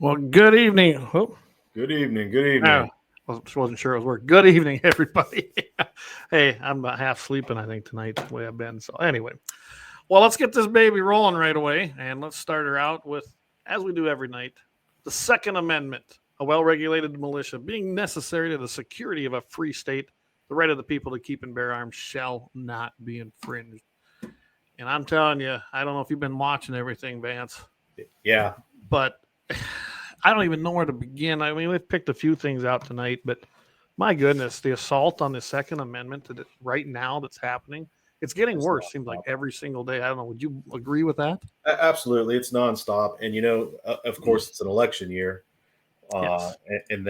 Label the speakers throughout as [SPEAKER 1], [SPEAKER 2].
[SPEAKER 1] Well, good evening. Oh,
[SPEAKER 2] Good evening. Good
[SPEAKER 1] I
[SPEAKER 2] evening.
[SPEAKER 1] wasn't sure it was work. Good evening, everybody. Hey, I'm about half sleeping, I think, tonight, the way I've been. So, anyway, well, let's get this baby rolling right away. And let's start her out with, as we do every night, the Second Amendment, a well regulated militia being necessary to the security of a free state. The right of the people to keep and bear arms shall not be infringed. And I'm telling you, I don't know if you've been watching everything, Vance,
[SPEAKER 2] Yeah.
[SPEAKER 1] but I don't even know where to begin. I mean, we've picked a few things out tonight, but my goodness, the assault on the Second Amendment that right now that's happening, it's getting
[SPEAKER 2] It's
[SPEAKER 1] worse. Seems like
[SPEAKER 2] nonstop.
[SPEAKER 1] every single day. I don't know. Would you agree with that?
[SPEAKER 2] Absolutely. It's nonstop. And, of course, it's an election year.
[SPEAKER 1] Yes.
[SPEAKER 2] And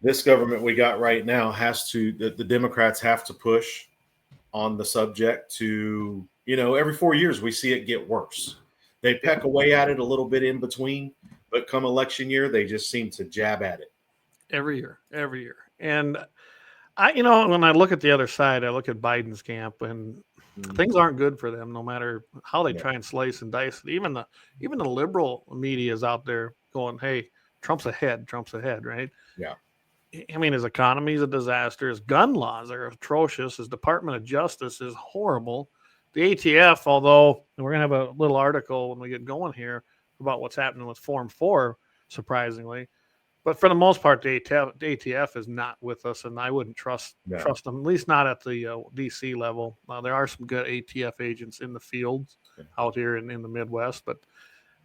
[SPEAKER 2] this government we got right now the Democrats have to push on the subject every 4 years we see it get worse. They peck away at it a little bit in between, but come election year, they just seem to jab at it.
[SPEAKER 1] Every year. And when I look at the other side, I look at Biden's camp, and
[SPEAKER 2] Mhm.
[SPEAKER 1] things aren't good for them. No matter how they
[SPEAKER 2] Yeah.
[SPEAKER 1] try and slice and dice it, even the liberal media is out there going, "Hey, Trump's ahead. Trump's ahead." Right?
[SPEAKER 2] Yeah.
[SPEAKER 1] I mean, his economy is a disaster. His gun laws are atrocious. His Department of Justice is horrible. The ATF, although and we're going to have a little article when we get going here about what's happening with Form 4, surprisingly. But for the most part, the ATF is not with us, and I wouldn't
[SPEAKER 2] No.
[SPEAKER 1] trust them, at least not at the DC level. There are some good ATF agents in the fields out here in the Midwest, but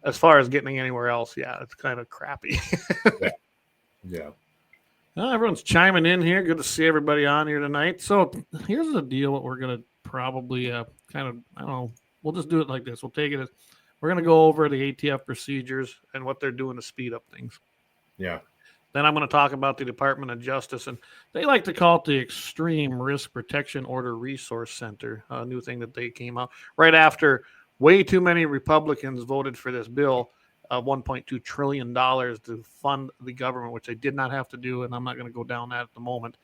[SPEAKER 1] as far as getting anywhere else, yeah, it's kind of crappy.
[SPEAKER 2] Yeah. Yeah.
[SPEAKER 1] Well, everyone's chiming in here. Good to see everybody on here tonight. So here's the deal: what we're gonna probably kind of, I don't know, we'll just do it like this. We'll take it as we're gonna go over the ATF procedures and what they're doing to speed up things.
[SPEAKER 2] Yeah.
[SPEAKER 1] Then I'm going to talk about the Department of Justice, and they like to call it the Extreme Risk Protection Order Resource Center, a new thing that they came out right after way too many Republicans voted for this bill of $1.2 trillion to fund the government, which they did not have to do, and I'm not going to go down that at the moment.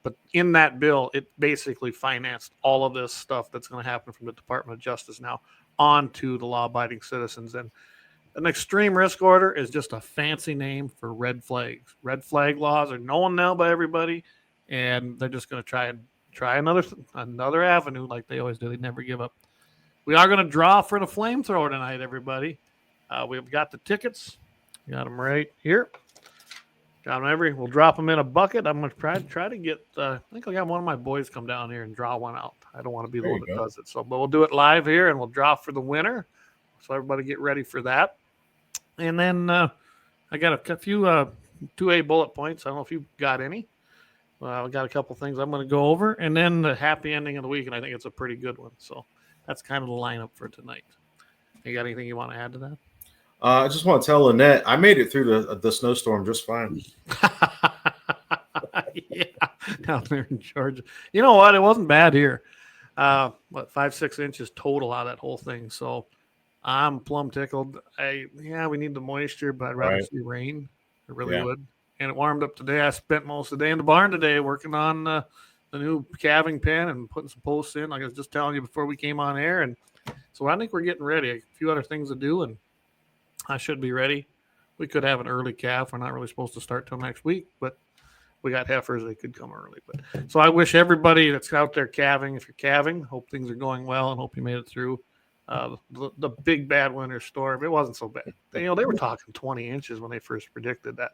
[SPEAKER 1] But in that bill, it basically financed all of this stuff that's going to happen from the Department of Justice now onto the law-abiding citizens. And an extreme risk order is just a fancy name for red flags. Red flag laws are known now by everybody, and they're just going to try another avenue like they always do. They never give up. We are going to draw for the flamethrower tonight, everybody. We've got the tickets. Got them right here. Got them we'll drop them in a bucket. I'm going to try to get. I think I got one of my boys come down here and draw one out. I don't want to be the
[SPEAKER 2] There
[SPEAKER 1] one
[SPEAKER 2] you
[SPEAKER 1] that
[SPEAKER 2] go.
[SPEAKER 1] does it. But we'll do it live here, and we'll draw for the winner. So everybody get ready for that. And then I got a few 2A bullet points. I don't know if you got any. I got a couple things I'm going to go over, and then the happy ending of the week, and I think it's a pretty good one. So that's kind of the lineup for tonight. You got anything you want to add to that?
[SPEAKER 2] I just want to tell Lynette I made it through the snowstorm just fine.
[SPEAKER 1] Yeah, down there in Georgia. You know what? It wasn't bad here. 5-6 inches total out of that whole thing. So I'm plumb tickled. We need the moisture, but I'd rather
[SPEAKER 2] Right.
[SPEAKER 1] see rain. I really
[SPEAKER 2] Yeah.
[SPEAKER 1] would. And it warmed up today. I spent most of the day in the barn today working on the new calving pen and putting some posts in. Like I was just telling you before we came on air. And so I think we're getting ready. A few other things to do, and I should be ready. We could have an early calf. We're not really supposed to start till next week, but we got heifers. They could come early. But so I wish everybody that's out there calving, if you're calving, hope things are going well and hope you made it through the big bad winter storm. It wasn't so bad. They were talking 20 inches when they first predicted that,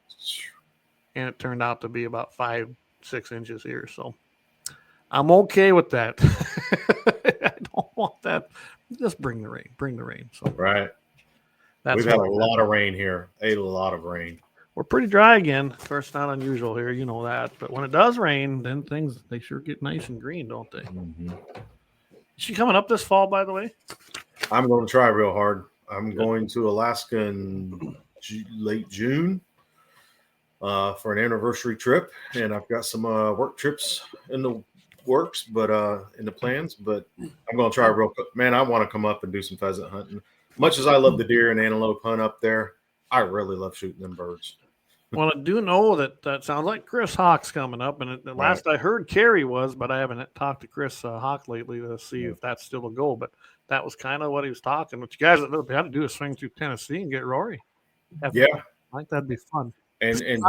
[SPEAKER 1] and it turned out to be about 5-6 inches here. So I'm okay with that. I don't want that. Just bring the rain. Bring the rain. So
[SPEAKER 2] Right.
[SPEAKER 1] that's
[SPEAKER 2] We've had
[SPEAKER 1] what
[SPEAKER 2] a lot of rain here. A lot of rain.
[SPEAKER 1] we're pretty dry again. Of course, not unusual here, you know that. But when it does rain, then things they sure get nice and green, don't they?
[SPEAKER 2] Mhm.
[SPEAKER 1] Is she coming up this fall, by the way?
[SPEAKER 2] I'm going to try real hard. I'm
[SPEAKER 1] Good.
[SPEAKER 2] going to Alaska in late June for an anniversary trip, and I've got some work trips in the works, but in the plans. But I'm going to try real quick. Man, I want to come up and do some pheasant hunting. Much as I love the deer and antelope hunt up there, I really love shooting them birds.
[SPEAKER 1] Well, I do know that sounds like Chris Hawk's coming up, and the
[SPEAKER 2] Right.
[SPEAKER 1] last I heard, Kerry was, but I haven't talked to Chris Hawk lately to see
[SPEAKER 2] Yeah.
[SPEAKER 1] if that's still a goal. But that was kind of what he was talking. But you guys got to do is swing through Tennessee and get Rory.
[SPEAKER 2] Yeah,
[SPEAKER 1] I think that'd be fun.
[SPEAKER 2] and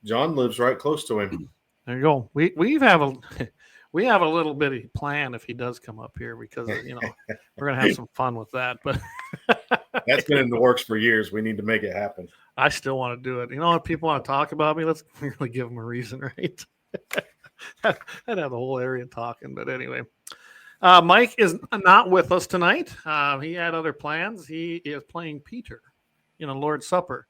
[SPEAKER 2] John lives right close to him.
[SPEAKER 1] There you go. We have a we have a little bitty plan if he does come up here because we're gonna have some fun with that. But
[SPEAKER 2] that's been in the works for years. We need to make it happen.
[SPEAKER 1] I still want to do it. If people want to talk about me, let's really give them a reason, right? I'd have the whole area talking. But anyway, Mike is not with us tonight. He had other plans. He is playing Peter in a Lord's Supper.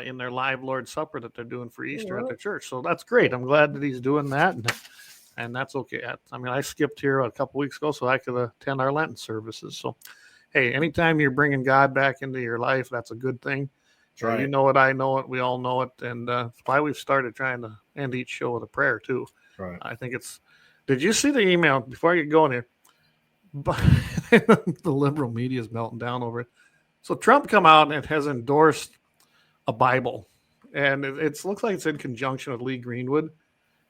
[SPEAKER 1] In their live Lord's Supper that they're doing for Easter at the church. So that's great. I'm glad that he's doing that. And that's okay. I skipped here a couple weeks ago so I could attend our Lenten services. So, hey, anytime you're bringing God back into your life, that's a good thing. Right. You know it, I know it, we all know it. And that's why we've started trying to end each show with a prayer, too.
[SPEAKER 2] Right.
[SPEAKER 1] I think did you see the email before you go in here? The liberal media is melting down over it. So Trump come out and has endorsed a Bible, and it looks like it's in conjunction with Lee Greenwood,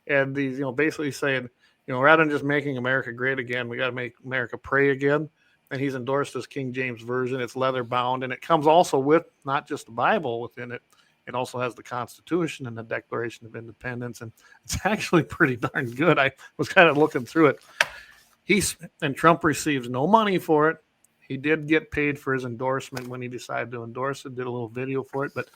[SPEAKER 1] and these basically saying rather than just making America great again, we got to make America pray again. And he's endorsed this King James version. It's leather bound, and it comes also with not just the Bible within it. It also has the Constitution and the Declaration of Independence, and it's actually pretty darn good. I was kind of looking through it. And Trump receives no money for it. He did get paid for his endorsement when he decided to endorse it, did a little video for it. But,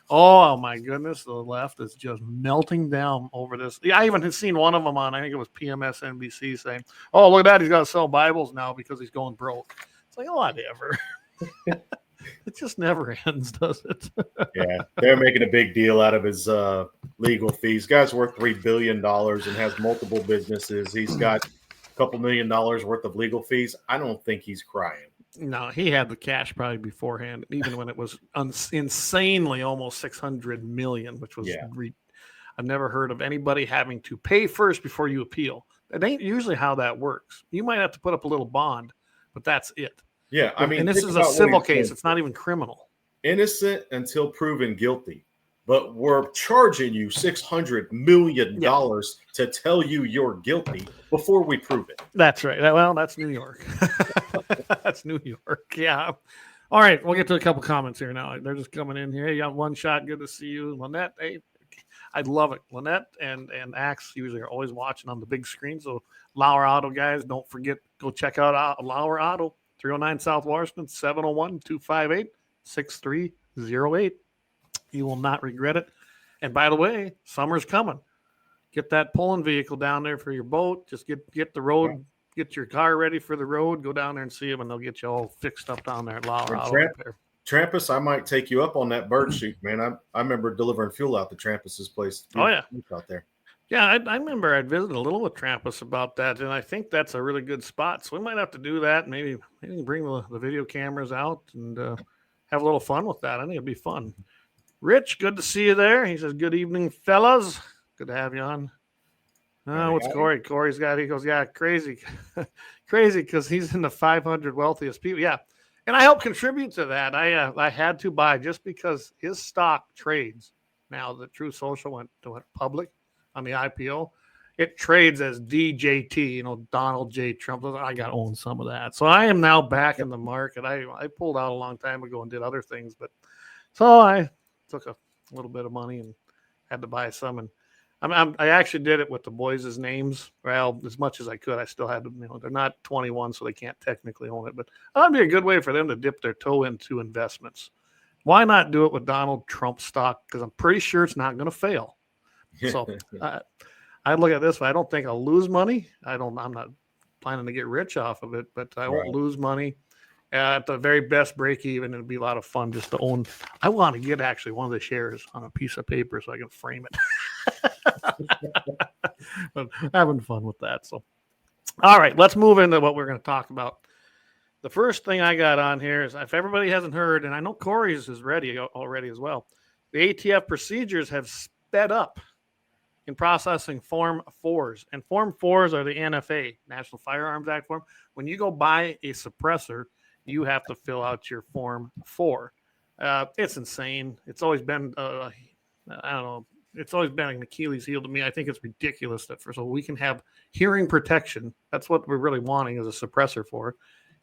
[SPEAKER 1] oh, my goodness, the left is just melting down over this. Yeah, I even had seen one of them on, I think it was PMSNBC, saying, oh, look at that, he's got to sell Bibles now because he's going broke. It's like, oh, whatever. It just never ends, does it?
[SPEAKER 2] Yeah, they're making a big deal out of his legal fees. Guy's worth $3 billion and has multiple businesses. He's got a couple $1 million worth of legal fees. I don't think he's crying.
[SPEAKER 1] No, he had the cash probably beforehand, even when it was insanely almost 600 million, which was I've never heard of anybody having to pay first before you appeal. It ain't usually how that works. You might have to put up a little bond, but that's it.
[SPEAKER 2] Yeah, I mean,
[SPEAKER 1] and this is a civil case. It's not even criminal.
[SPEAKER 2] Innocent until proven guilty. But we're charging you $600 million to tell you you're guilty before we prove it.
[SPEAKER 1] That's right. Well, that's New York. That's New York. Yeah. All right. We'll get to a couple comments here now. They're just coming in here. Hey, you got one shot. Good to see you. Lynette, hey, I love it. Lynette and Axe usually are always watching on the big screen. So Lauer Auto guys, don't forget, go check out Lauer Auto, 309 South Washington, 701-258-6308. You will not regret it. And by the way, summer's coming. Get that pulling vehicle down there for your boat. Just get the road, get your car ready for the road. Go down there and see them, and they'll get you all fixed up down there at Lauer.
[SPEAKER 2] Trampus, I might take you up on that bird shoot, man. I remember delivering fuel out to Trampus's place.
[SPEAKER 1] Oh, yeah.
[SPEAKER 2] Out there.
[SPEAKER 1] Yeah, I remember I visited a little with Trampus about that, and I think that's a really good spot. So we might have to do that. Maybe bring the video cameras out and have a little fun with that. I think it'd be fun. Rich, good to see you there. He says, good evening, fellas. Good to have you on. What's Corey? Corey's got, he goes, yeah, crazy. Crazy because he's in the 500 wealthiest people. Yeah. And I helped contribute to that. I had to buy just because his stock trades. Now that True Social went public on the IPO, it trades as DJT, Donald J. Trump. I got to own some of that. So I am now back in the market. I pulled out a long time ago and did other things, but so I took a little bit of money and had to buy some. And I actually did it with the boys' names. Well, as much as I could, I still had to, they're not 21, so they can't technically own it. But that'd be a good way for them to dip their toe into investments. Why not do it with Donald Trump stock? Because I'm pretty sure it's not going to fail. So I look at this way. I don't think I'll lose money. I'm not planning to get rich off of it, but I won't lose money. At the very best break even, it'd be a lot of fun just to own. I want to get actually one of the shares on a piece of paper so I can frame it. But having fun with that. So, all right, let's move into what we're going to talk about. The first thing I got on here is, if everybody hasn't heard, and I know Corey's is ready already as well, the ATF procedures have sped up in processing Form 4s. And Form 4s are the NFA, National Firearms Act form. When you go buy a suppressor, you have to fill out your Form 4. It's insane. It's always been, I don't know, it's always been an Achilles heel to me. I think it's ridiculous that so we can have hearing protection. That's what we're really wanting as a suppressor for.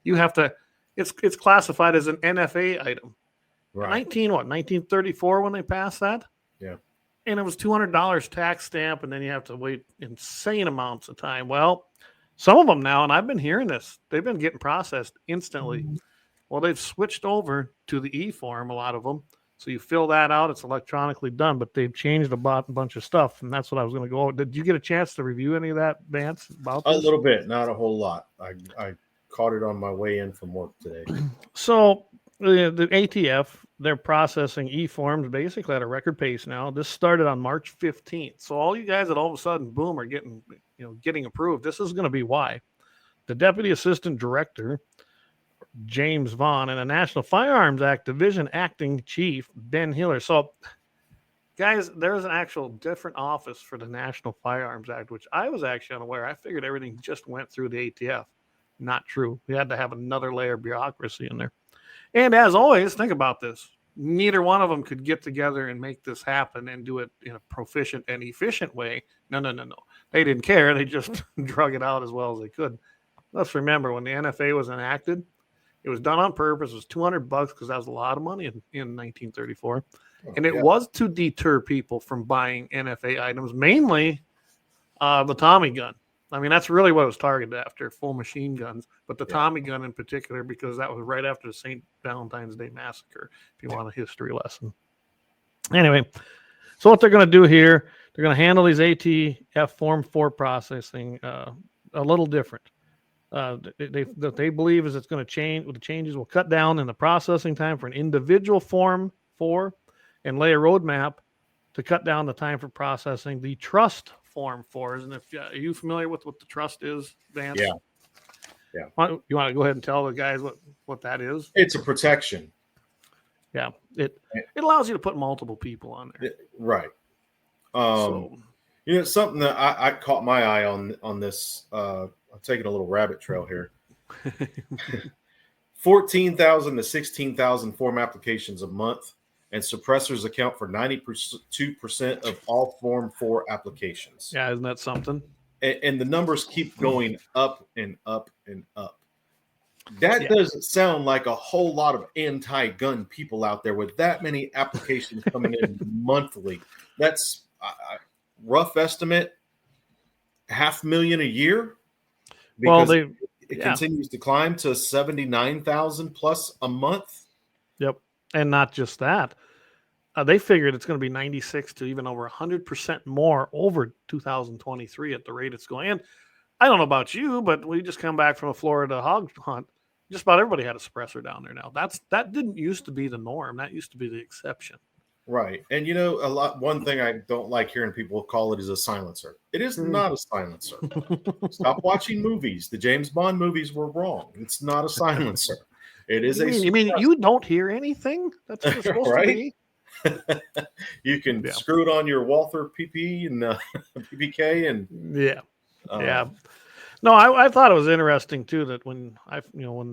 [SPEAKER 1] You have to it's classified as an NFA item.
[SPEAKER 2] Right.
[SPEAKER 1] 1934 when they passed that.
[SPEAKER 2] Yeah.
[SPEAKER 1] And it was $200 tax stamp, and then you have to wait insane amounts of time. Well, some of them now, and I've been hearing this, they've been getting processed instantly. Well, they've switched over to the e-form, a lot of them. So you fill that out, it's electronically done, but they've changed a bunch of stuff, and that's what I was going to go over. Did you get a chance to review any of that, Vance, about
[SPEAKER 2] A
[SPEAKER 1] this?
[SPEAKER 2] little bit, not a whole lot. I caught it on my way in from work today.
[SPEAKER 1] So the ATF, they're processing e-forms basically at a record pace now. This started on March 15th. So all you guys that all of a sudden, boom, are getting approved. This is going to be why. The Deputy Assistant Director, James Vaughn, and the National Firearms Act Division Acting Chief, Ben Hiller. So, guys, there's an actual different office for the National Firearms Act, which I was actually unaware. I figured everything just went through the ATF. Not true. We had to have another layer of bureaucracy in there. And as always, think about this. Neither one of them could get together and make this happen and do it in a proficient and efficient way. No. They didn't care. They just drug it out as well as they could. Let's remember, when the NFA was enacted, it was done on purpose. It was $200 because that was a lot of money in 1934. And it was to deter people from buying NFA items, mainly the Tommy gun. I mean, that's really what it was targeted after, full machine guns, but the Tommy gun in particular, because that was right after the St. Valentine's Day Massacre, if you want a history lesson. Anyway, so what they're going to do here, they're going to handle these ATF Form 4 processing a little different. They believe is it's going to change. The changes will cut down in the processing time for an individual Form 4 and lay a roadmap to cut down the time for processing the trust Form 4s. And if are you familiar with what the trust is, Vance?
[SPEAKER 2] Yeah.
[SPEAKER 1] You want to go ahead and tell the guys what that is?
[SPEAKER 2] It's a protection.
[SPEAKER 1] Yeah. It allows you to put multiple people on there.
[SPEAKER 2] Right. Something that I caught my eye on this. I'm taking a little rabbit trail here. 14,000 to 16,000 form applications a month, and suppressors account for 92% of all Form 4 applications.
[SPEAKER 1] Yeah, isn't that something?
[SPEAKER 2] And the numbers keep going up and up and up. That doesn't sound like a whole lot of anti-gun people out there with that many applications coming in monthly. That's rough estimate, 500,000 a year. Because it continues to climb to 79,000 plus a month.
[SPEAKER 1] Yep. And not just that. They figured it's going to be 96 to even over 100% more over 2023 at the rate it's going. And I don't know about you, but we just come back from a Florida hog hunt. Just about everybody had a suppressor down there now. That didn't used to be the norm. That used to be the exception.
[SPEAKER 2] Right. And one thing I don't like hearing people call it is a silencer. It is not a silencer. Stop watching movies. The James Bond movies were wrong. It's not a silencer. It is
[SPEAKER 1] you mean you don't hear anything? That's what it's supposed to be.
[SPEAKER 2] You can screw it on your Walther PP and PPK and
[SPEAKER 1] yeah. No, I thought it was interesting too that when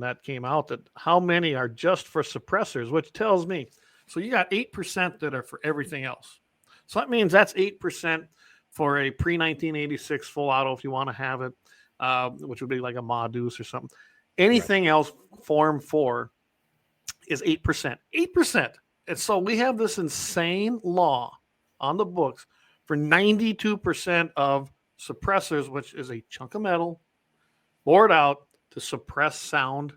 [SPEAKER 1] that came out, that how many are just for suppressors, which tells me. So you got 8% that are for everything else. So that means that's 8% for a pre-1986 full auto if you want to have it, which would be like a Ma Deuce or something. Anything else, Form 4, is 8%. 8%. And so we have this insane law on the books for 92% of suppressors, which is a chunk of metal, bored out to suppress sound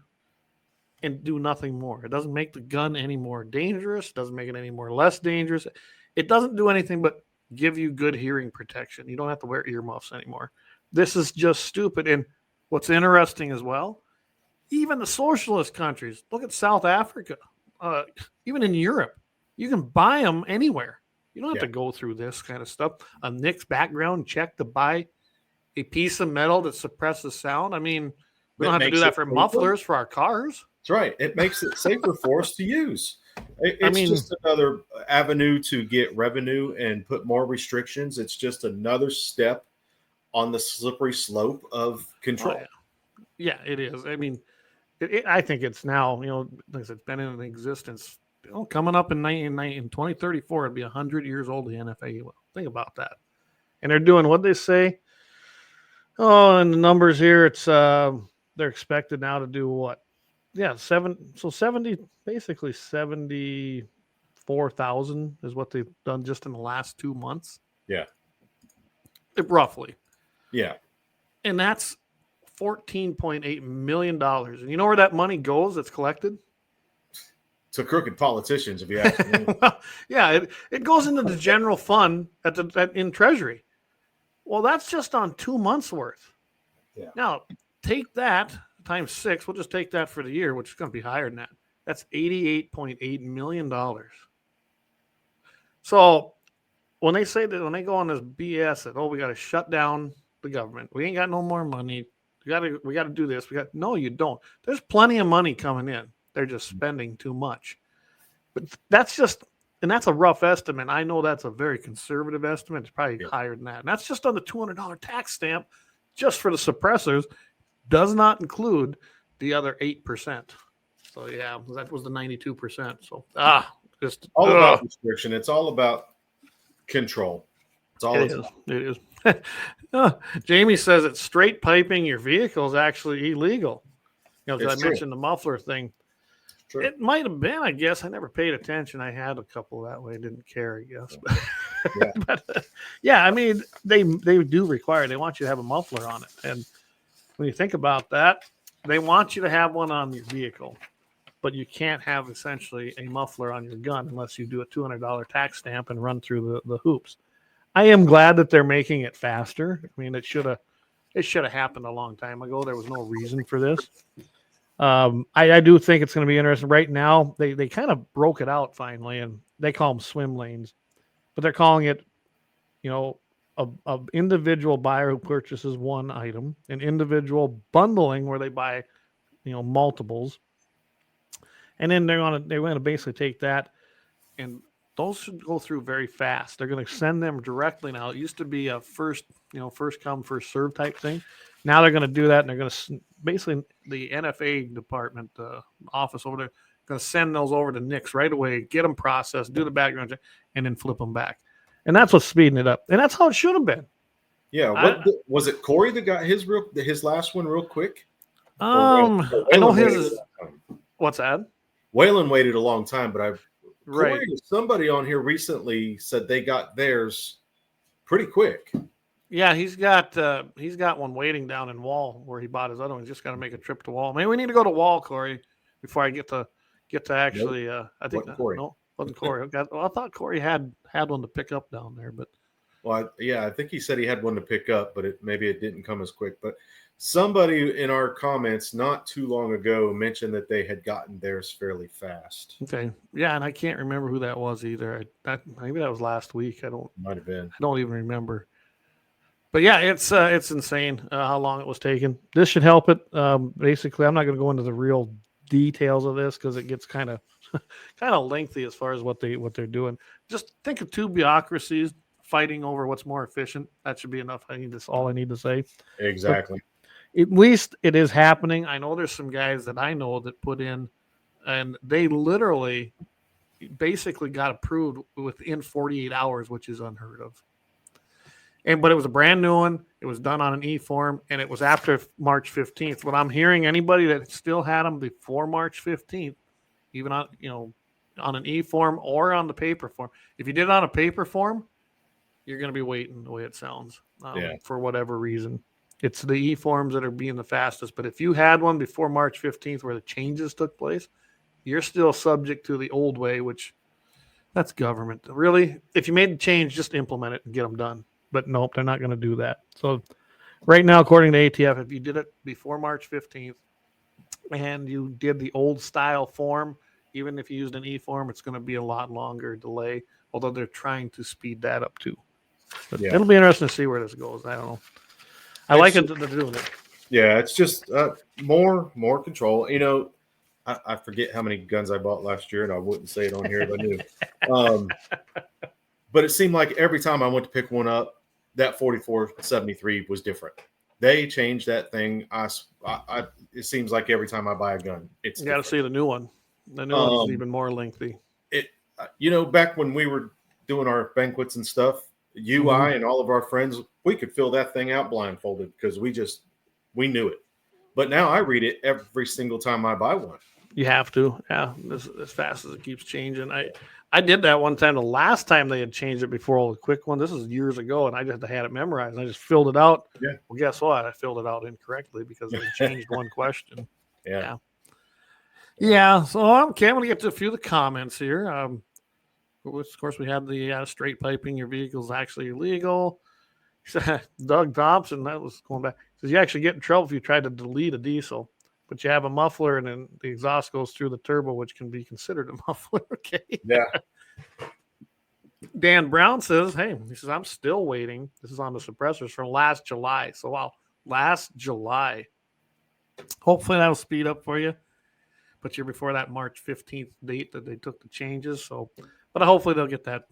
[SPEAKER 1] and do nothing more. It doesn't make the gun any more dangerous. It doesn't make it any more less dangerous. It doesn't do anything but give you good hearing protection. You don't have to wear earmuffs anymore. This is just stupid. And what's interesting as well, even the socialist countries, look at South Africa, even in Europe, you can buy them anywhere. You don't have to go through this kind of stuff. A NICS background check to buy a piece of metal that suppresses sound. I mean, we don't have to do that for mufflers for our cars.
[SPEAKER 2] That's right. It makes it safer for us to use. It's just another avenue to get revenue and put more restrictions. It's just another step on the slippery slope of control.
[SPEAKER 1] Yeah, it is. I mean, I think it's now, it's been in existence. Coming up in 2034, it'll be 100 years old, the NFA. Well, think about that. And they're doing what they say. Oh, and the numbers here, it's they're expected now to do what? Yeah, basically 74,000 is what they've done just in the last 2 months.
[SPEAKER 2] Yeah.
[SPEAKER 1] Roughly.
[SPEAKER 2] Yeah.
[SPEAKER 1] And that's $14.8 million. And you know where that money goes that's collected?
[SPEAKER 2] To crooked politicians, if you ask me.
[SPEAKER 1] Well, yeah, it goes into the general fund in Treasury. Well, that's just on 2 months worth.
[SPEAKER 2] Yeah.
[SPEAKER 1] Now, take that times 6. We'll just take that for the year, which is going to be higher than that. That's $88.8 million. So when they say that, when they go on this BS that, oh, we got to shut down the government, we ain't got no more money. We got to do this. No, you don't. There's plenty of money coming in. They're just spending too much. But that's a rough estimate. I know that's a very conservative estimate. It's probably higher than that. And that's just on the $200 tax stamp, just for the suppressors. Does not include the other 8%. So yeah, that was the 92%. So just
[SPEAKER 2] all about restriction. It's all about control. It's all
[SPEAKER 1] it is. Jamie says that straight piping your vehicle is actually illegal. You know, I mentioned the muffler thing. True. It might have been, I guess. I never paid attention. I had a couple that way. Didn't care, I guess. Yeah. But yeah, I mean, they do require. They want you to have a muffler on it, and when you think about that, they want you to have one on your vehicle, but you can't have essentially a muffler on your gun unless you do a $200 tax stamp and run through the hoops. I am glad that they're making it faster. I mean, it should have happened a long time ago. There was no reason for this. I do think it's going to be interesting. Right now, they kind of broke it out finally, and they call them swim lanes, but they're calling it, you know, a individual buyer who purchases one item, an individual bundling where they buy, you know, multiples, and then they're going to basically take that, and those should go through very fast. They're going to send them directly now. It used to be a first come, first serve type thing. Now they're going to do that, and they're going to basically the NFA department office over there going to send those over to NICS right away, get them processed, do the background check, and then flip them back. And that's what's speeding it up. And that's how it should have been.
[SPEAKER 2] Yeah. Was it Corey that got his last one real quick?
[SPEAKER 1] I know his is. What's that?
[SPEAKER 2] Waylon waited a long time, but somebody on here recently said they got theirs pretty quick.
[SPEAKER 1] Yeah, he's got one waiting down in Wall where he bought his other one. He's just got to make a trip to Wall. Maybe we need to go to Wall, Corey, before I get to actually. Nope. I think
[SPEAKER 2] Corey.
[SPEAKER 1] No, wasn't Corey. I thought Corey had one to pick up down there, but.
[SPEAKER 2] Well, I think he said he had one to pick up, but maybe it didn't come as quick. But somebody in our comments not too long ago mentioned that they had gotten theirs fairly fast.
[SPEAKER 1] Okay, yeah, and I can't remember who that was either. Maybe that was last week.
[SPEAKER 2] Might have been.
[SPEAKER 1] I don't even remember. But yeah, it's insane how long it was taking. This should help it. Basically, I'm not going to go into the real details of this because it gets kind of lengthy as far as what they're doing. Just think of two bureaucracies fighting over what's more efficient. That should be enough. All I need to say.
[SPEAKER 2] Exactly.
[SPEAKER 1] But at least it is happening. I know there's some guys that I know that put in, and they literally basically got approved within 48 hours, which is unheard of. But it was a brand new one. It was done on an e-form, and it was after March 15th. What I'm hearing, anybody that still had them before March 15th, even on an e-form or on the paper form, if you did it on a paper form, you're going to be waiting the way it sounds for whatever reason. It's the e-forms that are being the fastest. But if you had one before March 15th where the changes took place, you're still subject to the old way, which that's government. Really, if you made the change, just implement it and get them done. But nope, they're not going to do that. So right now, according to ATF, if you did it before March 15th and you did the old style form, even if you used an e-form, it's going to be a lot longer delay, although they're trying to speed that up too. But it'll be interesting to see where this goes. I don't know. I like it that they're doing it.
[SPEAKER 2] Yeah, it's just more control. You know, I forget how many guns I bought last year, and I wouldn't say it on here if I knew. But it seemed like every time I went to pick one up, that 4473 was different. They changed that thing. It seems like every time I buy a gun, it's
[SPEAKER 1] you got to see the new one. The new one's even more lengthy.
[SPEAKER 2] Back when we were doing our banquets and stuff, I and all of our friends, we could fill that thing out blindfolded because we knew it. But now I read it every single time I buy one.
[SPEAKER 1] You have to, yeah. As fast as it keeps changing. I did that one time. The last time they had changed it before all the quick one. This is years ago, and I just had it memorized. I just filled it out.
[SPEAKER 2] Yeah.
[SPEAKER 1] Well, guess what? I filled it out incorrectly because they changed one question.
[SPEAKER 2] Yeah.
[SPEAKER 1] Yeah. So okay, I'm gonna get to a few of the comments here. Of course, we had the straight piping. Your vehicle's actually illegal. Doug Thompson, that was going back. Says you actually get in trouble if you try to delete a diesel, but you have a muffler and then the exhaust goes through the turbo, which can be considered a muffler. Okay.
[SPEAKER 2] Yeah.
[SPEAKER 1] Dan Brown says, hey, he says, I'm still waiting. This is on the suppressors from last July. So, wow, last July. Hopefully that'll speed up for you. But you're before that March 15th date that they took the changes. So, but hopefully they'll get that.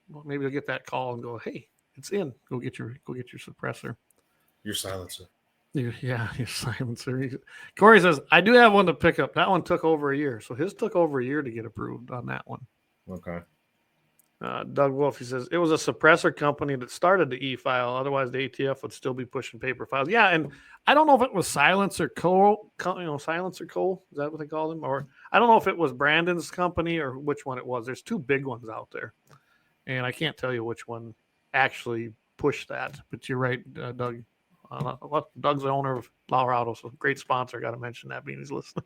[SPEAKER 1] Well, maybe they'll get that call and go, hey, it's in. Go get your suppressor.
[SPEAKER 2] Your silencer.
[SPEAKER 1] Your silencer. Corey says, I do have one to pick up. That one took over a year. So his took over a year to get approved on that one.
[SPEAKER 2] Okay.
[SPEAKER 1] Doug Wolf, he says, it was a suppressor company that started the e-file. Otherwise, the ATF would still be pushing paper files. Yeah, and I don't know if it was Silencer Co. Silencer Co. Is that what they call them? Or I don't know if it was Brandon's company or which one it was. There's two big ones out there. And I can't tell you which one actually pushed that. But you're right, Doug. Doug's the owner of Lauer Auto, so great sponsor. Got to mention that being he's listening.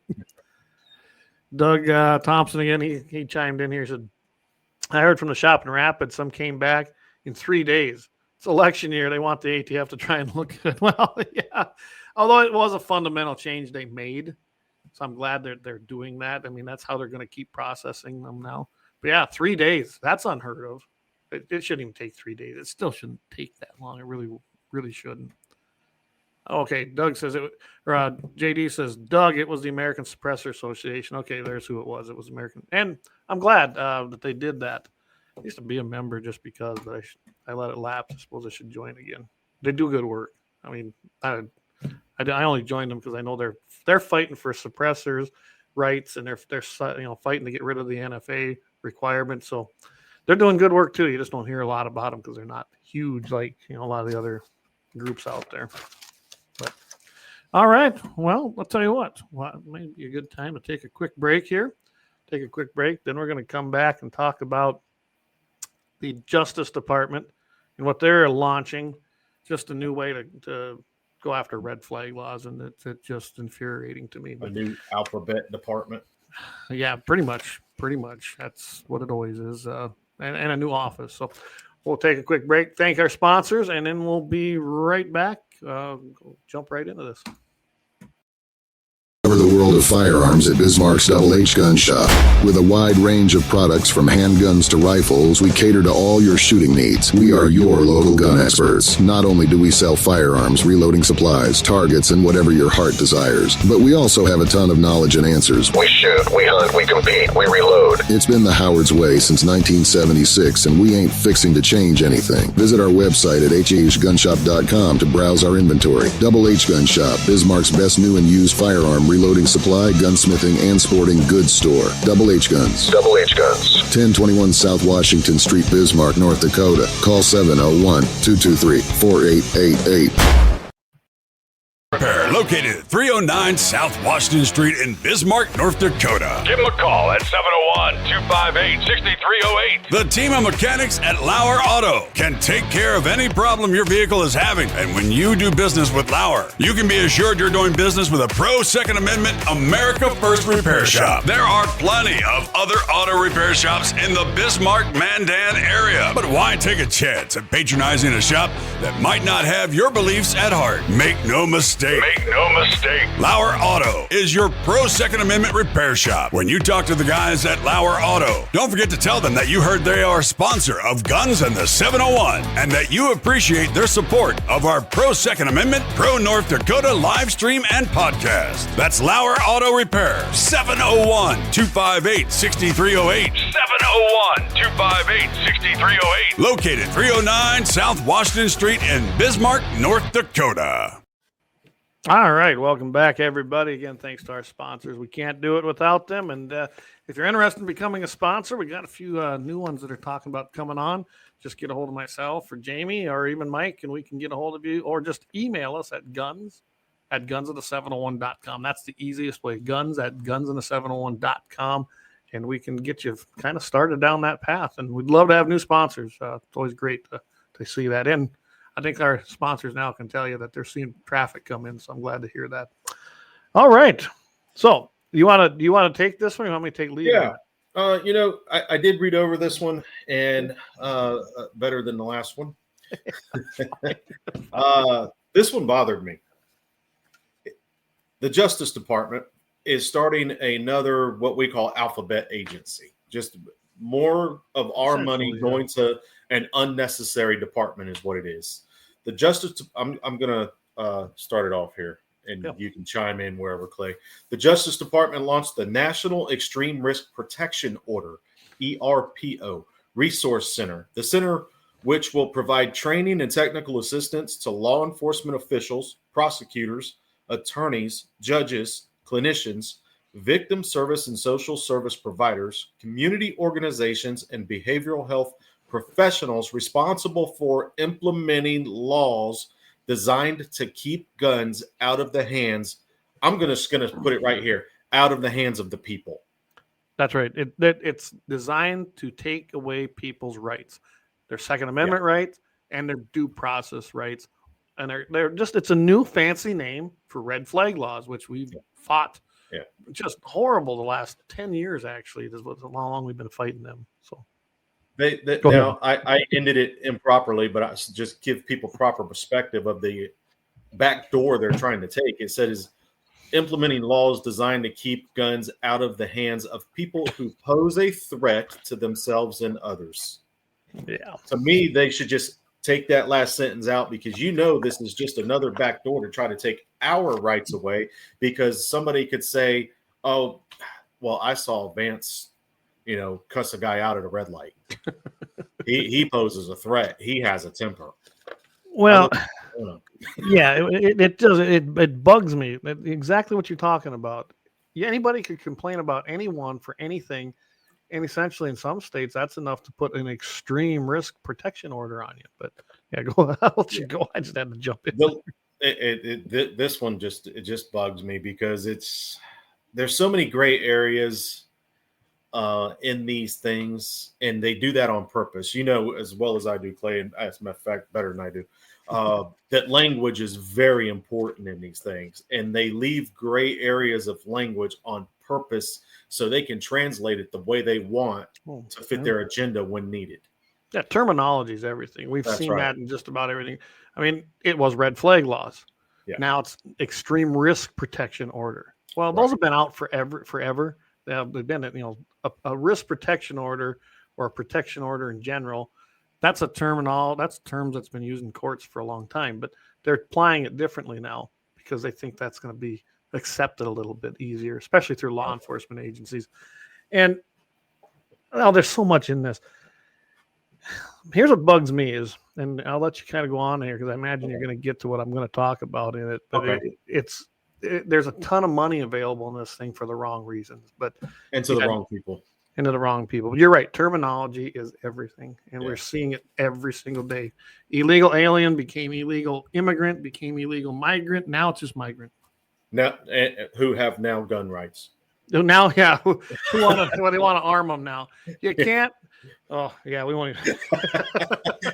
[SPEAKER 1] Doug Thompson again, he chimed in here. He said, I heard from the shop in Rapids, some came back in 3 days. It's election year. They want the ATF to try and look good. Well, yeah. Although it was a fundamental change they made. So I'm glad they're doing that. I mean, that's how they're going to keep processing them now. But yeah, 3 days. That's unheard of. It shouldn't even take 3 days. It still shouldn't take that long. It really, really shouldn't. Okay, Doug says it. Or JD says, Doug, it was the American Suppressor Association. Okay, there's who it was. It was American, and I'm glad that they did that. I used to be a member just because, but I let it lapse. I suppose I should join again. They do good work. I mean, I only joined them because I know they're fighting for suppressors' rights, and they're fighting to get rid of the NFA requirement. So they're doing good work too. You just don't hear a lot about them because they're not huge like a lot of the other groups out there. But all right, well, I'll tell you what. It may be a good time to take a quick break here. Take a quick break. Then we're going to come back and talk about the Justice Department and what they're launching. Just a new way to go after red flag laws, and it's just infuriating to me. But,
[SPEAKER 2] a new alphabet department.
[SPEAKER 1] Yeah, pretty much. That's what it always is, and a new office. So we'll take a quick break, thank our sponsors, and then we'll be right back. Jump right into this.
[SPEAKER 3] Cover the world of firearms at Bismarck's Double H Gun Shop. With a wide range of products from handguns to rifles, we cater to all your shooting needs. We are your local gun experts. Not only do we sell firearms, reloading supplies, targets, and whatever your heart desires, but we also have a ton of knowledge and answers. We shoot, we hunt, we compete, we reload. It's been the Howard's way since 1976, and we ain't fixing to change anything. Visit our website at hhgunshop.com to browse our inventory. Double H Gun Shop, Bismarck's best new and used firearm reloading supply, gunsmithing, and sporting goods store. Double H Guns. Double H Guns. 1021 South Washington Street, Bismarck, North Dakota. Call 701-223-4888.
[SPEAKER 4] Repair located at 309 South Washington Street in Bismarck, North Dakota. Give them a call at 701-258-6308. The team of mechanics at Lauer Auto can take care of any problem your vehicle is having. And when you do business with Lauer, you can be assured you're doing business with a pro Second Amendment America First repair shop. There are plenty of other auto repair shops in the Bismarck-Mandan area. But why take a chance at patronizing a shop that might not have your beliefs at heart? Make no mistake. Lauer Auto is your pro Second Amendment repair shop. When you talk to the guys at Lauer Auto, don't forget to tell them that you heard they are a sponsor of Guns and the 701 and that you appreciate their support of our pro Second Amendment, pro North Dakota live stream and podcast. That's Lauer Auto Repair, 701-258-6308. 701-258-6308. Located 309 South Washington Street in Bismarck, North Dakota.
[SPEAKER 1] All right, welcome back, everybody. Again, thanks to our sponsors. We can't do it without them. And if you're interested in becoming a sponsor, we got a few new ones that are talking about coming on. Just get a hold of myself or Jamie or even Mike, and we can get a hold of you. Or just email us at guns at gunsinthe701.com. That's the easiest way. Guns at gunsinthe701.com. And we can get you kind of started down that path. And we'd love to have new sponsors. It's always great to see that. And I think our sponsors now can tell you that they're seeing traffic come in. So I'm glad to hear that. All right. So do you want to take this one? Or you want me to take lead?
[SPEAKER 2] Yeah. I did read over this one, and better than the last one. This one bothered me. The Justice Department is starting another, what we call alphabet agency. Just more of our money going to an unnecessary department is what it is. The Justice, I'm going to start it off here, and you can chime in wherever, Clay. The Justice Department launched the National Extreme Risk Protection Order, ERPO, Resource Center. The center, which will provide training and technical assistance to law enforcement officials, prosecutors, attorneys, judges, clinicians, victim service and social service providers, community organizations, and behavioral health professionals responsible for implementing laws designed to keep guns out of the hands. I'm just going to put it right here, out of the hands of the people.
[SPEAKER 1] That's right. It's designed to take away people's rights, their Second Amendment rights and their due process rights. And they're just, it's a new fancy name for red flag laws, which we've fought just horrible the last 10 years, actually. This was how long we've been fighting them. So
[SPEAKER 2] now I ended it improperly, but I just give people proper perspective of the back door they're trying to take. It says implementing laws designed to keep guns out of the hands of people who pose a threat to themselves and others.
[SPEAKER 1] Yeah.
[SPEAKER 2] To me, they should just take that last sentence out, because this is just another back door to try to take our rights away, because somebody could say, oh, well, I saw Vance, cuss a guy out at a red light. he poses a threat. He has a temper.
[SPEAKER 1] Well, it does. It bugs me. Exactly what you're talking about. Anybody could complain about anyone for anything. And essentially, in some states, that's enough to put an extreme risk protection order on you. But go. I'll let you go. I just had to jump in.
[SPEAKER 2] This one just bugs me, because there's so many gray areas in these things, and they do that on purpose. As well as I do, Clay, and as a matter of fact, better than I do. That language is very important in these things, and they leave gray areas of language on purpose so they can translate it the way they want to fit their agenda when needed.
[SPEAKER 1] Yeah, terminology is everything. We've seen that in just about everything. I mean, it was red flag laws. Yeah. Now it's extreme risk protection order. Well, those have been out forever. They've been, a risk protection order or a protection order in general. That's a term. That's terms that's been used in courts for a long time, but they're applying it differently now because they think that's going to be accepted a little bit easier, especially through law enforcement agencies. And there's so much in this. Here's what bugs me is, and I'll let you kind of go on here because I imagine you're going to get to what I'm going to talk about in it. But there's a ton of money available in this thing for the wrong reasons,
[SPEAKER 2] and to the wrong people.
[SPEAKER 1] And to the wrong people. But you're right. Terminology is everything, and we're seeing it every single day. Illegal alien became illegal immigrant, became illegal migrant. Now it's just migrant.
[SPEAKER 2] Now, who have now gun rights?
[SPEAKER 1] Now, who want to? They want to arm them now. You can't. Oh, yeah, we want to.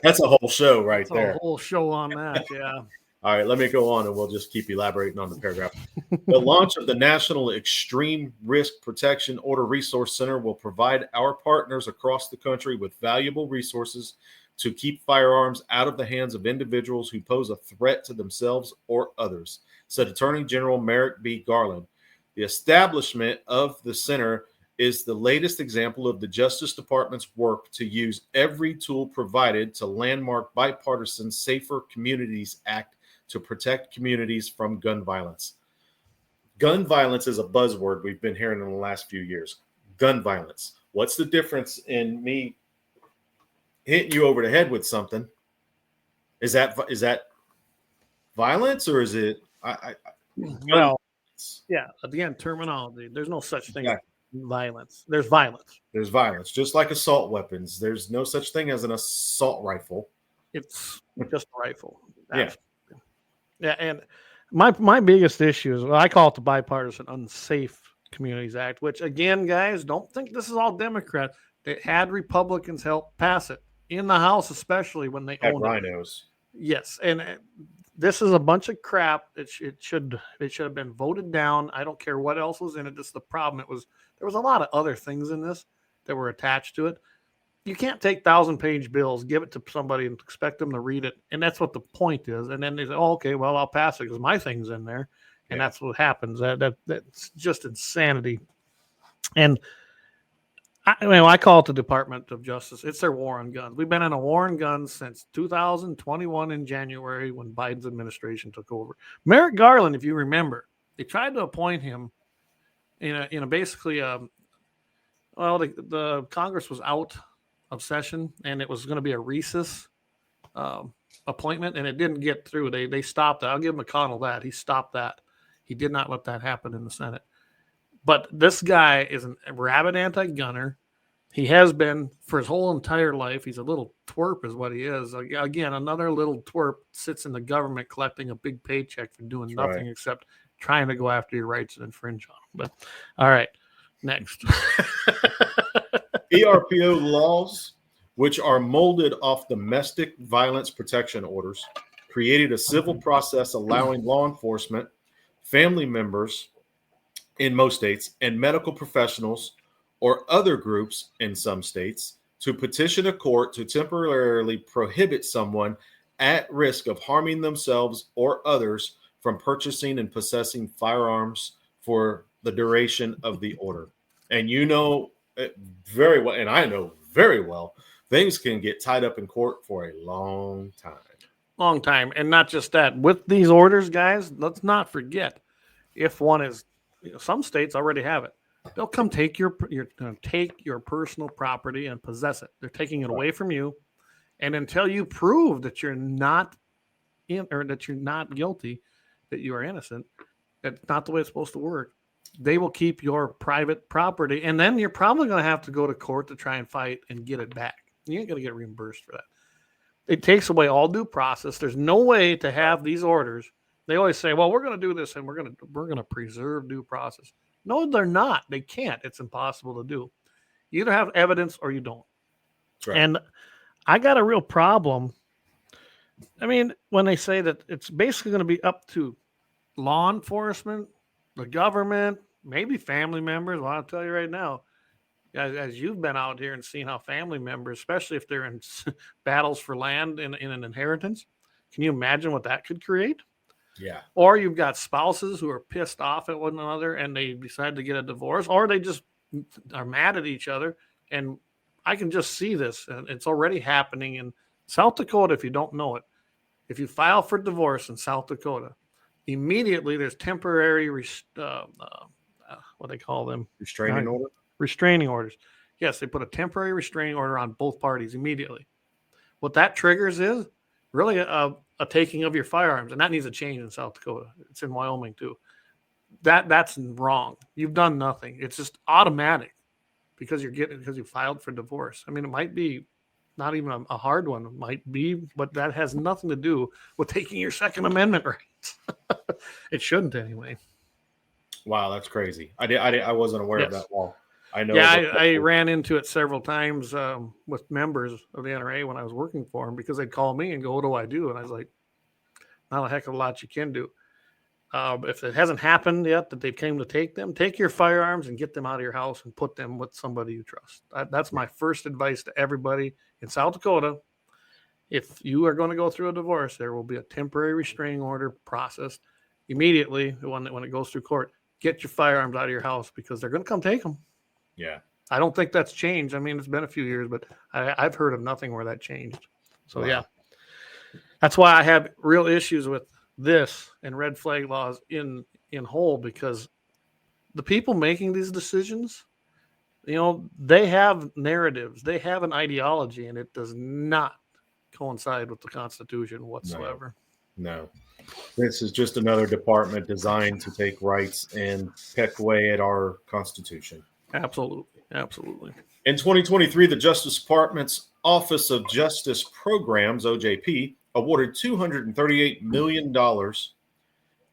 [SPEAKER 2] That's a whole show right there.
[SPEAKER 1] A whole show on that, yeah.
[SPEAKER 2] All right, let me go on, and we'll just keep elaborating on the paragraph. The launch of the National Extreme Risk Protection Order Resource Center will provide our partners across the country with valuable resources to keep firearms out of the hands of individuals who pose a threat to themselves or others, said Attorney General Merrick B. Garland. The establishment of the center is the latest example of the Justice Department's work to use every tool provided to landmark bipartisan Safer Communities Act to protect communities from gun violence. Gun violence is a buzzword we've been hearing in the last few years. Gun violence. What's the difference in me hitting you over the head with something? Is that violence, or is it?
[SPEAKER 1] Again, terminology. There's no such thing as violence. There's violence.
[SPEAKER 2] There's violence, just like assault weapons. There's no such thing as an assault rifle.
[SPEAKER 1] It's just a rifle.
[SPEAKER 2] Yeah.
[SPEAKER 1] Yeah, and My biggest issue is, well, I call it the Bipartisan Unsafe Communities Act, which again, guys, don't think this is all Democrat. It had Republicans help pass it in the House, especially when they
[SPEAKER 2] At
[SPEAKER 1] owned it.
[SPEAKER 2] rhinos.
[SPEAKER 1] Yes, and this is a bunch of crap. It should have been voted down. I don't care what else was in it. This is the problem. There was a lot of other things in this that were attached to it. You can't take 1,000-page bills, give it to somebody, and expect them to read it, and that's what the point is. And then they say, "Oh, okay, well, I'll pass it because my thing's in there," and that's what happens. That's just insanity. And I call it the Department of Justice. It's their war on guns. We've been in a war on guns since 2021 in January when Biden's administration took over. Merrick Garland, if you remember, they tried to appoint him in a basically the Congress was out of session and it was going to be a recess appointment and it didn't get through. They stopped it. I'll give McConnell that. He stopped that. He did not let that happen in the Senate. But this guy is a rabid anti-gunner. He has been for his whole entire life. He's a little twerp is what he is. Again, another little twerp sits in the government collecting a big paycheck for doing nothing except trying to go after your rights and infringe on them. But all right, next.
[SPEAKER 2] ERPO laws, which are molded off domestic violence protection orders, created a civil process allowing law enforcement, family members in most states, and medical professionals or other groups in some states to petition a court to temporarily prohibit someone at risk of harming themselves or others from purchasing and possessing firearms for the duration of the order. And you know very well, and I know very well, things can get tied up in court for a long time.
[SPEAKER 1] Long time. And not just that. With these orders, guys, let's not forget, if one is, some states already have it. They'll come take your personal property and possess it. They're taking it away from you, and until you prove that you're not that you're not guilty, that you are innocent, that's not the way it's supposed to work. They will keep your private property, and then you're probably going to have to go to court to try and fight and get it back. You ain't going to get reimbursed for that. It takes away all due process. There's no way to have these orders. They always say, "Well, we're going to do this, and we're going to preserve due process." No, they're not. They can't. It's impossible to do. You either have evidence or you don't.
[SPEAKER 2] Right.
[SPEAKER 1] And I got a real problem. I mean, when they say that it's basically going to be up to law enforcement, the government, maybe family members. Well, I'll tell you right now, as you've been out here and seen how family members, especially if they're in battles for land in an inheritance, can you imagine what that could create?
[SPEAKER 2] Yeah.
[SPEAKER 1] Or you've got spouses who are pissed off at one another and they decide to get a divorce, or they just are mad at each other. And I can just see this, and it's already happening in South Dakota. If you don't know it, if you file for divorce in South Dakota, immediately there's temporary what they call them, restraining orders. Yes, they put a temporary restraining order on both parties immediately. What that triggers is really a taking of your firearms, and that needs a change in South Dakota. It's in Wyoming too. That's wrong. You've done nothing. It's just automatic because you filed for divorce. I mean, it might be not even a hard one. It might be, but that has nothing to do with taking your Second Amendment rights. It shouldn't anyway.
[SPEAKER 2] Wow, that's crazy. I wasn't aware of that law. I know.
[SPEAKER 1] Yeah, I ran into it several times with members of the NRA when I was working for them, because they'd call me and go, "What do I do?" And I was like, "Not a heck of a lot you can do. If it hasn't happened yet that they came to take them, take your firearms and get them out of your house and put them with somebody you trust." That's my first advice to everybody in South Dakota. If you are going to go through a divorce, there will be a temporary restraining order processed immediately when it goes through court. Get your firearms out of your house because they're going to come take them.
[SPEAKER 2] Yeah.
[SPEAKER 1] I don't think that's changed. I mean, it's been a few years, but I've heard of nothing where that changed. So, Yeah, that's why I have real issues with this and red flag laws in whole, because the people making these decisions, they have narratives, they have an ideology, and it does not coincide with the Constitution whatsoever.
[SPEAKER 2] No. This is just another department designed to take rights and peck away at our Constitution.
[SPEAKER 1] Absolutely.
[SPEAKER 2] In 2023, the Justice Department's Office of Justice Programs, OJP, awarded $238 million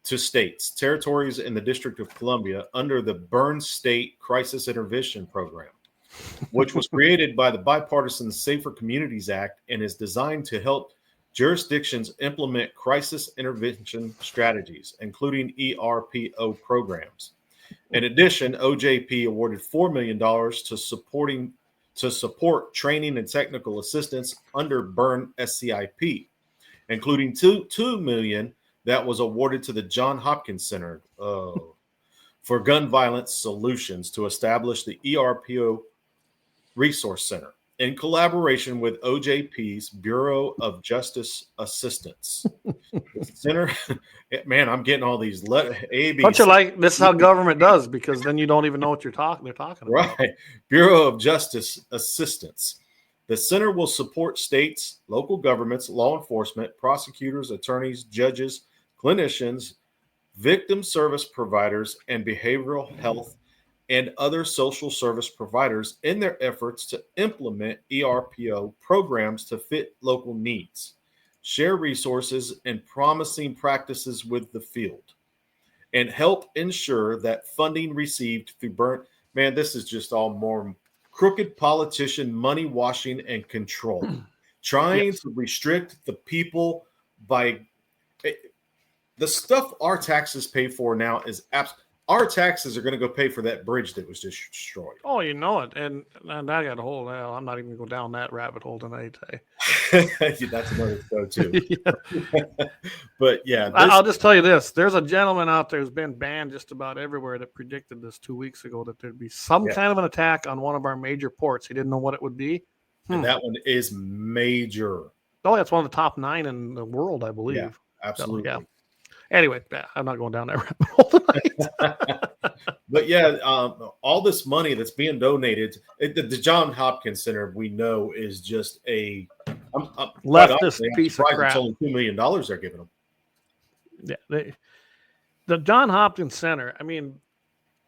[SPEAKER 2] to states, territories, and the District of Columbia under the Burn State Crisis Intervention Program, which was created by the bipartisan Safer Communities Act and is designed to help jurisdictions implement crisis intervention strategies, including ERPO programs. In addition, OJP awarded $4 million to support training and technical assistance under Burn SCIP, including $2 million that was awarded to the Johns Hopkins Center for Gun Violence Solutions to establish the ERPO Resource Center in collaboration with OJP's Bureau of Justice Assistance. The center, man, I'm getting all these ABs.
[SPEAKER 1] Don't you like this is how government does, because then you don't even know what they're talking about.
[SPEAKER 2] Right. Bureau of Justice Assistance. The center will support states, local governments, law enforcement, prosecutors, attorneys, judges, clinicians, victim service providers, and behavioral health and other social service providers in their efforts to implement ERPO programs to fit local needs, share resources and promising practices with the field, and help ensure that funding received through Burn. Man, this is just all more crooked politician money washing and control, trying to restrict the people by the stuff our taxes pay for now is absolutely. Our taxes are going to go pay for that bridge that was just destroyed.
[SPEAKER 1] Oh, you know it. And I got a whole, I'm not even going to go down that rabbit hole tonight.
[SPEAKER 2] That's another show too. But yeah.
[SPEAKER 1] I'll just tell you this. There's a gentleman out there who's been banned just about everywhere that predicted this 2 weeks ago, that there'd be some kind of an attack on one of our major ports. He didn't know what it would be.
[SPEAKER 2] And that one is major.
[SPEAKER 1] Oh, it's one of the top 9 in the world, I believe.
[SPEAKER 2] Yeah, absolutely.
[SPEAKER 1] So, yeah. Anyway, I'm not going down that rabbit hole tonight.
[SPEAKER 2] But yeah, all this money that's being donated, the Johns Hopkins Center, we know, is just a
[SPEAKER 1] leftist piece of crap.
[SPEAKER 2] It's only $2 million they're giving them.
[SPEAKER 1] Yeah, the Johns Hopkins Center. I mean,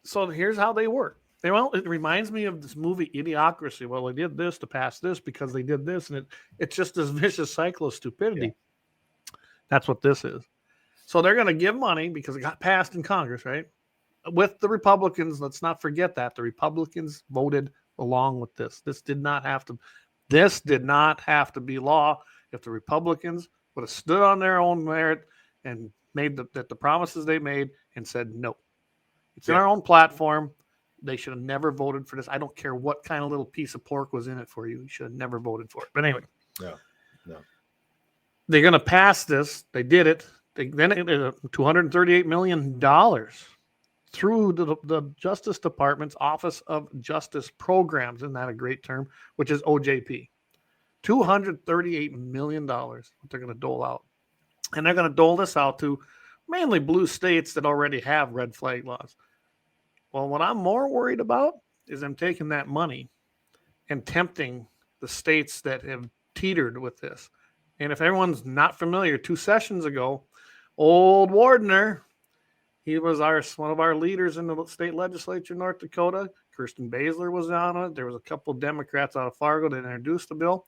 [SPEAKER 1] so here's how they work. Well, it reminds me of this movie Idiocracy. Well, they did this to pass this because they did this, and it's just this vicious cycle of stupidity. Yeah. That's what this is. So they're going to give money because it got passed in Congress, right? With the Republicans. Let's not forget that the Republicans voted along with this. This did not have to be law if the Republicans would have stood on their own merit and made the promises they made and said no. It's in our own platform. They should have never voted for this. I don't care what kind of little piece of pork was in it for you. You should have never voted for it. But anyway. No. They're going to pass this. They did it. Then $238 million through the Justice Department's Office of Justice Programs. Isn't that a great term? Which is OJP. $238 million what they're going to dole out. And they're going to dole this out to mainly blue states that already have red flag laws. Well, what I'm more worried about is them taking that money and tempting the states that have teetered with this. And if everyone's not familiar, 2 sessions ago, old Wardner, he was one of our leaders in the state legislature in North Dakota. Kirsten Baszler was on it. There was a couple of Democrats out of Fargo that introduced the bill.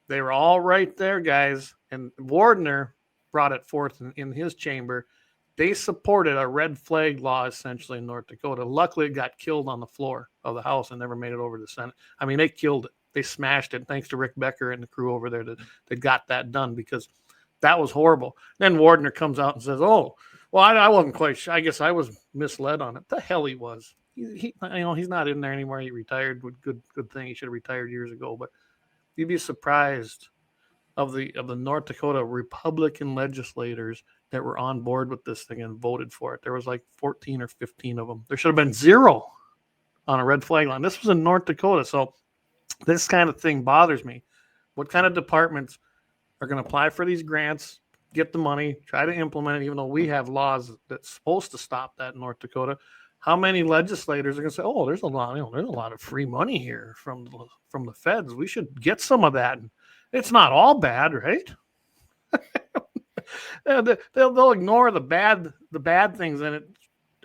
[SPEAKER 1] They were all right there, guys. And Wardner brought it forth in his chamber. They supported a red flag law, essentially, in North Dakota. Luckily, it got killed on the floor of the House and never made it over to the Senate. I mean, they killed it. They smashed it. Thanks to Rick Becker and the crew over there that got that done, because that was horrible. Then Wardner comes out and says, "Oh, well, I wasn't quite sure. I guess I was misled on it." The hell he was. He's not in there anymore. He retired. Good thing. He should have retired years ago. But you'd be surprised of the North Dakota Republican legislators that were on board with this thing and voted for it. There was like 14 or 15 of them. There should have been 0 on a red flag line. This was in North Dakota. So this kind of thing bothers me. What kind of departments are going to apply for these grants, get the money, try to implement it, even though we have laws that's supposed to stop that in North Dakota? How many legislators are going to say, "Oh, there's a lot of free money here from the feds. We should get some of that." And it's not all bad, right? They'll ignore the bad things in it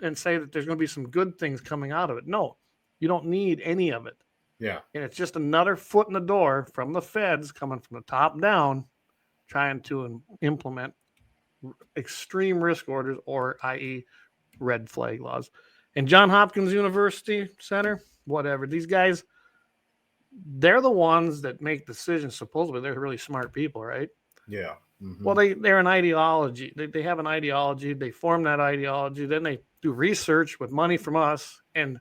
[SPEAKER 1] and say that there's going to be some good things coming out of it. No, you don't need any of it.
[SPEAKER 2] Yeah.
[SPEAKER 1] And it's just another foot in the door from the feds coming from the top down, trying to implement extreme risk orders, or i.e. red flag laws. And Johns Hopkins University Center, whatever, these guys, they're the ones that make decisions. Supposedly, they're really smart people, right?
[SPEAKER 2] Yeah. Mm-hmm.
[SPEAKER 1] Well, they're an ideology. They have an ideology. They form that ideology. Then they do research with money from us and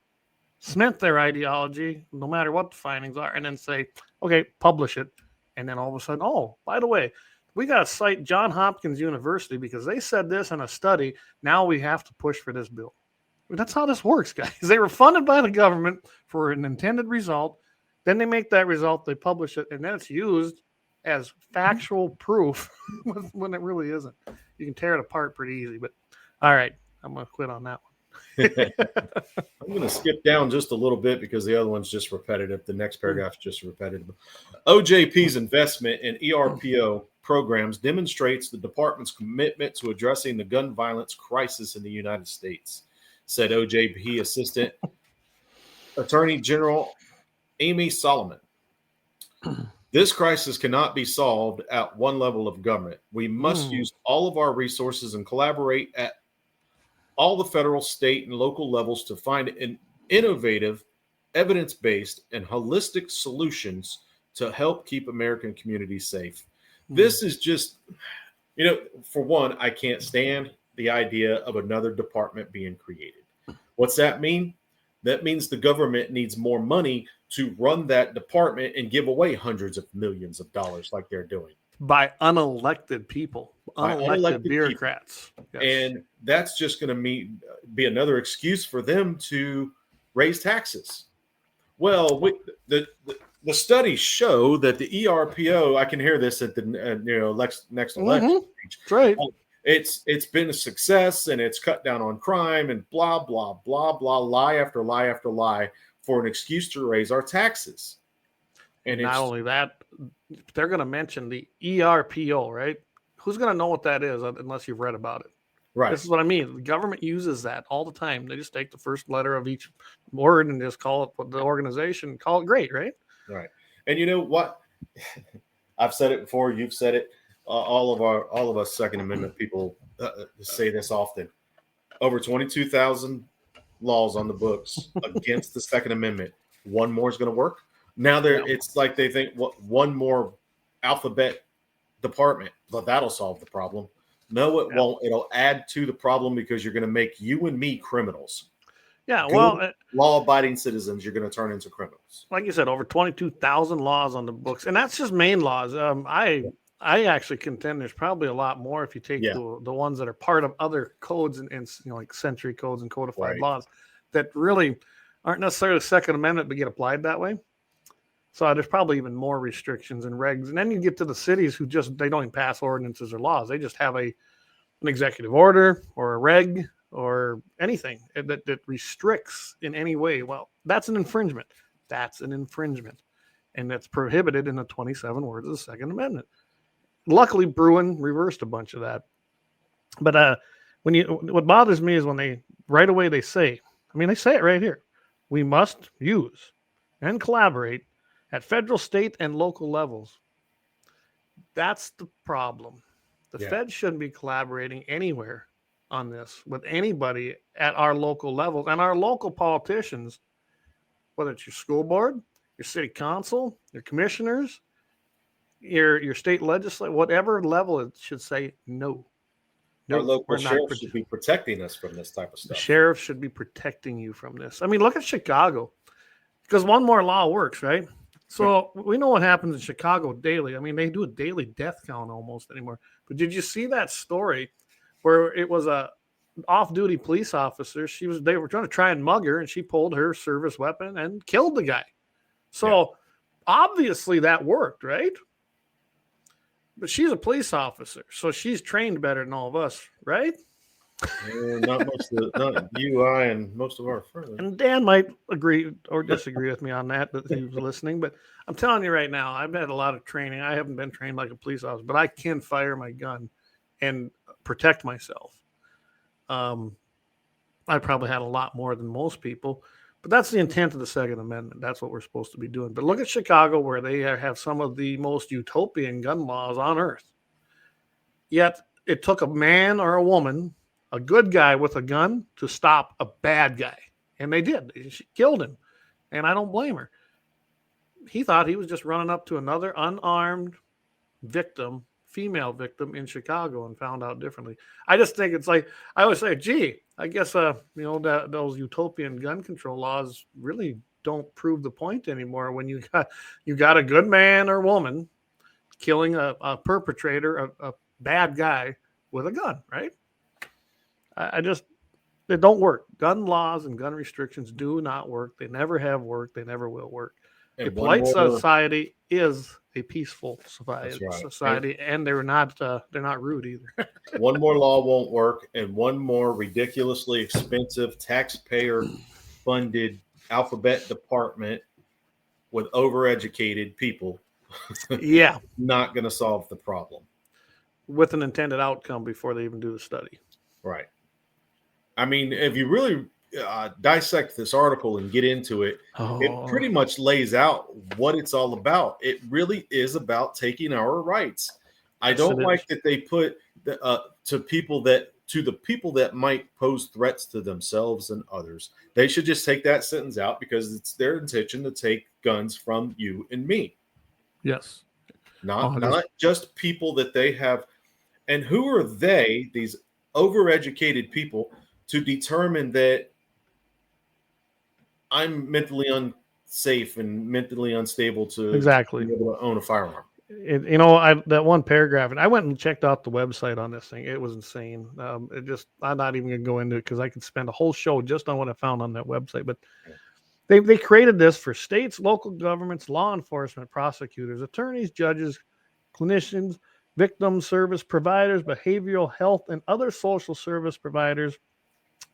[SPEAKER 1] cement their ideology, no matter what the findings are, and then say, okay, publish it. And then all of a sudden, oh, by the way, we got to cite Johns Hopkins University because they said this in a study. Now we have to push for this bill. That's how this works, guys. They were funded by the government for an intended result. Then they make that result, they publish it, and then it's used as factual proof when it really isn't. You can tear it apart pretty easy. But all right, I'm going to quit on that one.
[SPEAKER 2] I'm going to skip down just a little bit because the other one's just repetitive. The next paragraph is just repetitive. OJP's investment in ERPO programs demonstrates the department's commitment to addressing the gun violence crisis in the United States, said OJP Assistant Attorney General Amy Solomon. This crisis cannot be solved at one level of government. We must use all of our resources and collaborate at all the federal, state, and local levels to find an innovative, evidence-based, and holistic solutions to help keep American communities safe. This is just, for one, I can't stand the idea of another department being created. What's that mean? That means the government needs more money to run that department and give away hundreds of millions of dollars like they're doing.
[SPEAKER 1] By unelected people, unelected bureaucrats.
[SPEAKER 2] Yes. And that's just going to be another excuse for them to raise taxes. Well, the studies show that the ERPO, I can hear this at the next election speech.
[SPEAKER 1] Right.
[SPEAKER 2] It's been a success and it's cut down on crime and blah, blah, blah, blah, lie after lie after lie for an excuse to raise our taxes. And
[SPEAKER 1] not only that, they're going to mention the ERPO, right? Who's going to know what that is unless you've read about it?
[SPEAKER 2] Right.
[SPEAKER 1] This is what I mean. The government uses that all the time. They just take the first letter of each word and just call it the organization, call it great, right?
[SPEAKER 2] Right. And you know what? I've said it before. You've said it. All of us Second Amendment people say this often. Over 22,000 laws on the books against the Second Amendment. One more is going to work. Now it's like they think one more alphabet department, but that'll solve the problem. No, it won't. It'll add to the problem because you're going to make you and me criminals.
[SPEAKER 1] Yeah,
[SPEAKER 2] law-abiding citizens, you're going to turn into criminals.
[SPEAKER 1] Like you said, over 22,000 laws on the books, and that's just Maine laws. I actually contend there's probably a lot more if you take the ones that are part of other codes and like century codes and codified laws that really aren't necessarily Second Amendment but get applied that way. So there's probably even more restrictions and regs. And then you get to the cities who they don't even pass ordinances or laws. They just have an executive order or a reg or anything that restricts in any way. Well, that's an infringement. That's an infringement. And that's prohibited in the 27 words of the Second Amendment. Luckily, Bruin reversed a bunch of that. But what bothers me is when they say it right here. We must use and collaborate at federal, state, and local levels. That's the problem. The Fed shouldn't be collaborating anywhere on this with anybody at our local levels. And our local politicians, whether it's your school board, your city council, your commissioners, your state legislature, whatever level, it should say no.
[SPEAKER 2] Our local sheriff should be protecting us from this type of stuff.
[SPEAKER 1] The sheriff should be protecting you from this. I mean, look at Chicago. Because one more law works, right? So we know what happens in Chicago daily. I mean, they do a daily death count almost anymore. But did you see that story where it was a off-duty police officer? They were trying to try and mug her, and she pulled her service weapon and killed the guy. So obviously that worked, right? But she's a police officer, so she's trained better than all of us, right?
[SPEAKER 2] Not you, I, and most of our friends.
[SPEAKER 1] And Dan might agree or disagree with me on that he was listening. But I'm telling you right now, I've had a lot of training. I haven't been trained like a police officer, but I can fire my gun and protect myself. I probably had a lot more than most people. But that's the intent of the Second Amendment. That's what we're supposed to be doing. But look at Chicago, where they have some of the most utopian gun laws on earth. Yet it took a man or a woman, a good guy with a gun, to stop a bad guy. And they did. She killed him. And I don't blame her. He thought he was just running up to another unarmed victim, female victim in Chicago, and found out differently. I just think it's like, I always say, gee, I guess, those utopian gun control laws really don't prove the point anymore when you got a good man or woman killing a perpetrator, a bad guy with a gun, right? They don't work. Gun laws and gun restrictions do not work. They never have worked. They never will work. A polite society is a peaceful society, and they're not rude either.
[SPEAKER 2] One more law won't work, and one more ridiculously expensive taxpayer-funded alphabet department with overeducated people, not going to solve the problem.
[SPEAKER 1] With an intended outcome before they even do the study.
[SPEAKER 2] Right. I mean, if you really dissect this article and get into it, it pretty much lays out what it's all about. It really is about taking our rights. I don't like that they put to the people that might pose threats to themselves and others. They should just take that sentence out, because it's their intention to take guns from you and me.
[SPEAKER 1] Yes.
[SPEAKER 2] Not just people that they have. And who are they, these overeducated people, to determine that I'm mentally unsafe and mentally unstable to be able to own a firearm?
[SPEAKER 1] That one paragraph, and I went and checked out the website on this thing. It was insane. I'm not even going to go into it because I could spend a whole show just on what I found on that website. But they created this for states, local governments, law enforcement, prosecutors, attorneys, judges, clinicians, victim service providers, behavioral health, and other social service providers,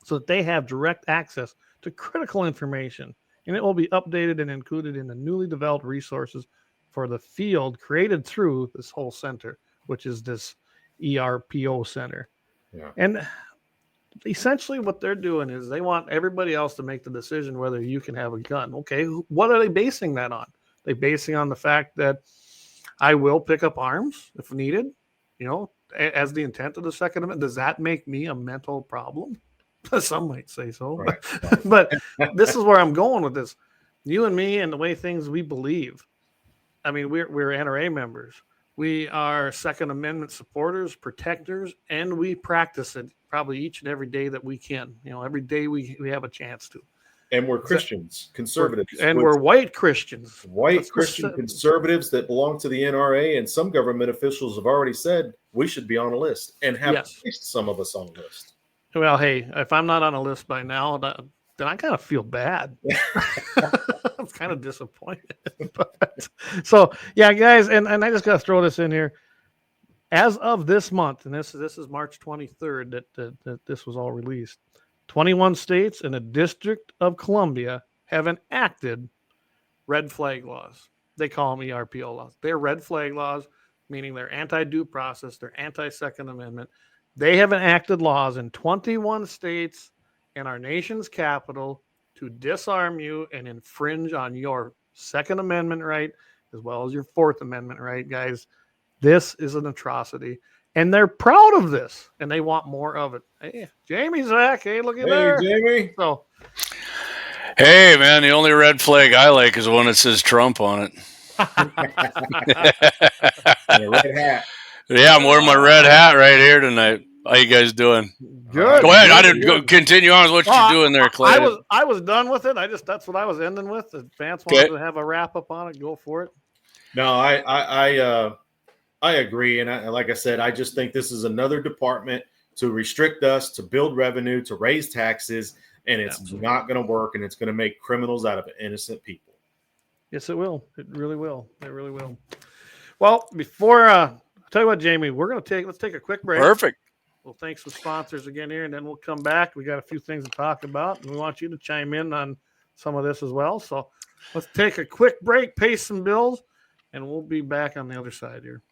[SPEAKER 1] so that they have direct access to critical information, and it will be updated and included in the newly developed resources for the field created through this whole center, which is this ERPO center.
[SPEAKER 2] Yeah.
[SPEAKER 1] And essentially what they're doing is they want everybody else to make the decision whether you can have a gun. Okay, what are they basing that on? They're basing on the fact that I will pick up arms if needed, as the intent of the Second Amendment. Does that make me a mental problem? Some might say so,
[SPEAKER 2] right.
[SPEAKER 1] But this is where I'm going with this. You and me and the way we believe. I mean, we're NRA members. We are Second Amendment supporters, protectors, and we practice it probably each and every day that we can. Every day we have a chance to.
[SPEAKER 2] And we're Christians, conservatives.
[SPEAKER 1] We're white Christians.
[SPEAKER 2] White Christian conservatives that belong to the NRA, and some government officials have already said we should be on a list, and have placed some of us on a list.
[SPEAKER 1] Well, hey, if I'm not on a list by now, then I kind of feel bad. I'm kind of disappointed. So, yeah, guys, and I just got to throw this in here. As of this month, and this is March 23rd that this was all released, 21 states and the District of Columbia have enacted red flag laws. They call them ERPO laws. They're red flag laws, meaning they're anti-due process, they're anti-Second Amendment. They have enacted laws in 21 states and our nation's capital to disarm you and infringe on your Second Amendment right as well as your Fourth Amendment right, guys. This is an atrocity. And they're proud of this, and they want more of it. Hey, Jamie's back. Hey, look at there.
[SPEAKER 2] Hey, Jamie.
[SPEAKER 1] So,
[SPEAKER 5] hey, man, the only red flag I like is one that says Trump on it.
[SPEAKER 2] And a red hat.
[SPEAKER 5] Yeah, I'm wearing my red hat right here tonight. How you guys doing?
[SPEAKER 1] Good.
[SPEAKER 5] Go ahead. I didn't continue on with what you're doing there, Clay.
[SPEAKER 1] I was done with it. That's what I was ending with. If Vance wanted to have a wrap up on it, go for it.
[SPEAKER 2] No, I agree, and like I said, I just think this is another department to restrict us, to build revenue, to raise taxes, and it's not going to work, and it's going to make criminals out of innocent people.
[SPEAKER 1] Yes, it will. It really will. It really will. Well, before I'll tell you what, Jamie, let's take a quick break.
[SPEAKER 5] Perfect.
[SPEAKER 1] We'll thank some sponsors again here, and then we'll come back. We got a few things to talk about, and we want you to chime in on some of this as well. So let's take a quick break, pay some bills, and we'll be back on the other side here.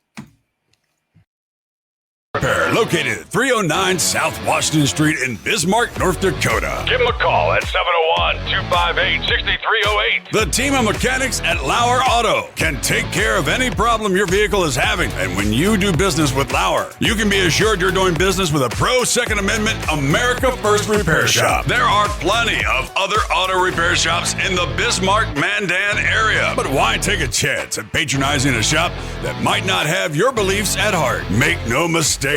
[SPEAKER 4] Repair, located at 309 South Washington Street in Bismarck, North Dakota.
[SPEAKER 6] Give them a call at 701-258-6308.
[SPEAKER 4] The team of mechanics at Lauer Auto can take care of any problem your vehicle is having. And when you do business with Lauer, you can be assured you're doing business with a pro Second Amendment America First repair shop. There are plenty of other auto repair shops in the Bismarck-Mandan area. But why take a chance at patronizing a shop that might not have your beliefs at heart? Make no mistake.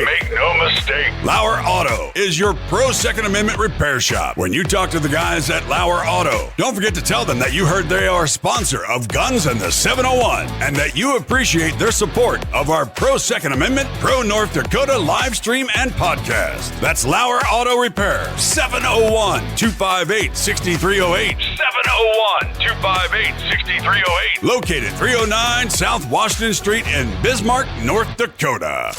[SPEAKER 4] Lauer Auto is your pro Second Amendment repair shop. When you talk to the guys at Lauer Auto, don't forget to tell them that you heard they are a sponsor of Guns and the 701 and that you appreciate their support of our pro Second Amendment, pro North Dakota live stream and podcast. That's Lauer Auto Repair, 701-258-6308.
[SPEAKER 6] 701-258-6308.
[SPEAKER 4] Located 309 South Washington Street in Bismarck, North Dakota.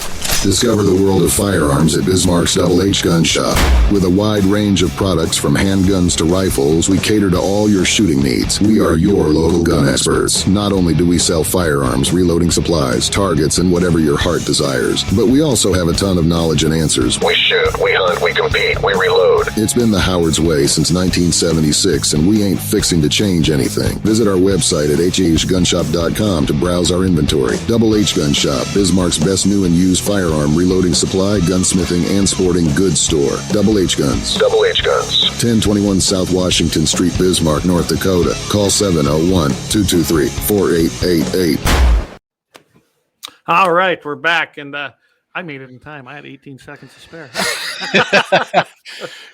[SPEAKER 3] Discover the world of firearms at Bismarck's Double H Gun Shop. With a wide range of products from handguns to rifles, we cater to all your shooting needs. We are your local gun experts. Not only do we sell firearms, reloading supplies, targets, and whatever your heart desires, but we also have a ton of knowledge and answers.
[SPEAKER 7] We shoot, we hunt, we compete, we reload.
[SPEAKER 3] It's been the Howard's way since 1976, and we ain't fixing to change anything. Visit our website at hhgunshop.com to browse our inventory. Double H Gun Shop, Bismarck's best new and used firearm reloading supply, gunsmithing, and sporting goods store. Double H Guns.
[SPEAKER 7] Double H Guns.
[SPEAKER 3] 1021 South Washington Street, Bismarck, North Dakota. Call 701-223-4888.
[SPEAKER 1] All right, we're back, and I made it in time. I had 18 seconds to spare.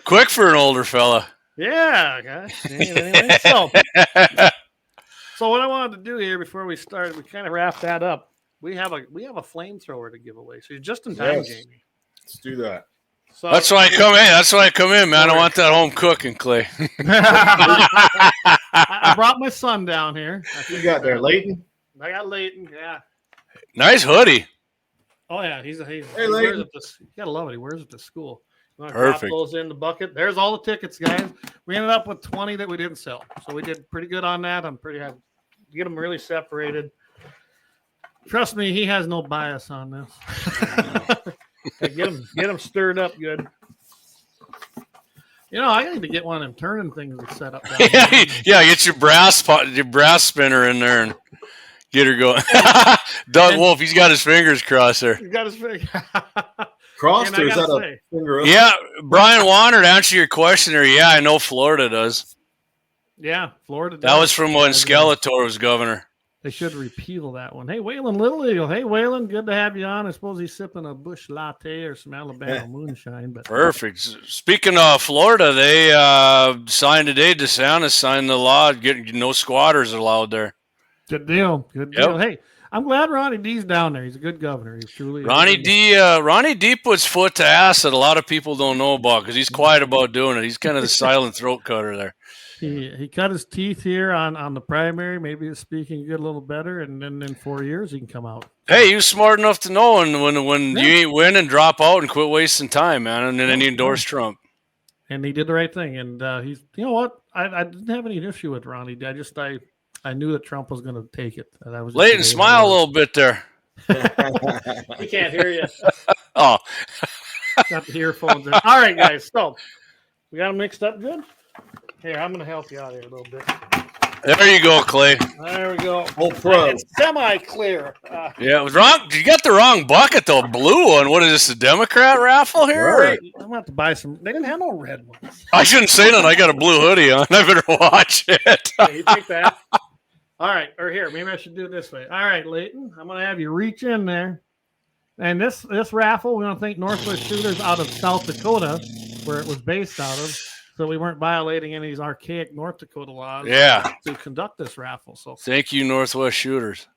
[SPEAKER 5] Quick for an older fella.
[SPEAKER 1] Yeah, guys. Anyway, so what I wanted to do here before we started, we kind of wrap that up. We have a flamethrower to give away. So you're just in time,
[SPEAKER 2] Yes.
[SPEAKER 1] Jamie.
[SPEAKER 2] Let's do that.
[SPEAKER 1] So
[SPEAKER 5] That's why I come in. That's why I come in, man. I want that home cooking, Clay.
[SPEAKER 1] I brought my son down here.
[SPEAKER 2] You got there, Leighton?
[SPEAKER 1] I got Leighton. Yeah.
[SPEAKER 5] Nice hoodie.
[SPEAKER 1] Oh yeah, he wears
[SPEAKER 2] Leighton.
[SPEAKER 1] it. You gotta love it. He wears it to school. You want to
[SPEAKER 5] Perfect.
[SPEAKER 1] drop those in the bucket. There's all the tickets, guys. We ended up with 20 that we didn't sell, so we did pretty good on that. I'm pretty happy. Get them really separated. Trust me, he has no bias on this. Hey, get him stirred up good. You know, I need to get one of them turning things that's set up. Down there.
[SPEAKER 5] Yeah, get your brass spinner in there and get her going. Doug Wolf, he's got his fingers crossed there.
[SPEAKER 1] He's got his finger.
[SPEAKER 2] Crossed,
[SPEAKER 1] And I
[SPEAKER 2] or is that
[SPEAKER 1] gotta
[SPEAKER 2] a
[SPEAKER 1] say-
[SPEAKER 2] finger up?
[SPEAKER 5] Yeah, Brian Warner, to answer your question there, yeah, I know Florida does.
[SPEAKER 1] Yeah, Florida.
[SPEAKER 5] That was from when Skeletor was governor.
[SPEAKER 1] They should repeal that one. Hey, Waylon Little Eagle. Hey, Waylon, good to have you on. I suppose he's sipping a Busch Latte or some Alabama moonshine. But
[SPEAKER 5] Perfect. Speaking of Florida, they signed today, DeSantis signed the law, getting no squatters allowed there.
[SPEAKER 1] Good deal. Good
[SPEAKER 5] Yep.
[SPEAKER 1] deal. Hey, I'm glad Ronnie D's down there. He's a good governor. He's truly
[SPEAKER 5] Ronnie D puts foot to ass that a lot of people don't know about because he's quiet about doing it. He's kind of the silent throat cutter there.
[SPEAKER 1] He cut his teeth here on the primary. Maybe his speaking get a little better, and then in 4 years he can come out.
[SPEAKER 5] Hey, he was smart enough to know when you ain't winning, drop out and quit wasting time, man. And then he endorsed Trump.
[SPEAKER 1] And he did the right thing. And he's, you know what? I didn't have any issue with Ronnie. I knew that Trump was going to take it. And I was just
[SPEAKER 5] Leighton,
[SPEAKER 1] waiting.
[SPEAKER 5] smile a little bit there.
[SPEAKER 1] He can't hear you.
[SPEAKER 5] Oh,
[SPEAKER 1] Got the earphones in. All right, guys. So we got them mixed up good. Here, I'm going to help you out here a little bit.
[SPEAKER 5] there you go, Clay.
[SPEAKER 1] There we go.
[SPEAKER 2] Full pro.
[SPEAKER 1] It's semi-clear.
[SPEAKER 5] Yeah, it was wrong. You got the wrong bucket, though. Blue one. What is this, a Democrat raffle here?
[SPEAKER 2] Right.
[SPEAKER 1] I'm going to have to buy some. They didn't have no red ones.
[SPEAKER 5] I shouldn't say that. I got a blue hoodie on. I better watch it.
[SPEAKER 1] Okay, you take that. All right, or here, maybe I should do it this way. All right, Leighton, I'm going to have you reach in there. And this raffle, we want to thank Northwest Shooters out of South Dakota, where it was based out of, so we weren't violating any of these archaic North Dakota laws
[SPEAKER 5] Yeah.
[SPEAKER 1] to conduct this raffle. So,
[SPEAKER 5] Thank you, Northwest Shooters.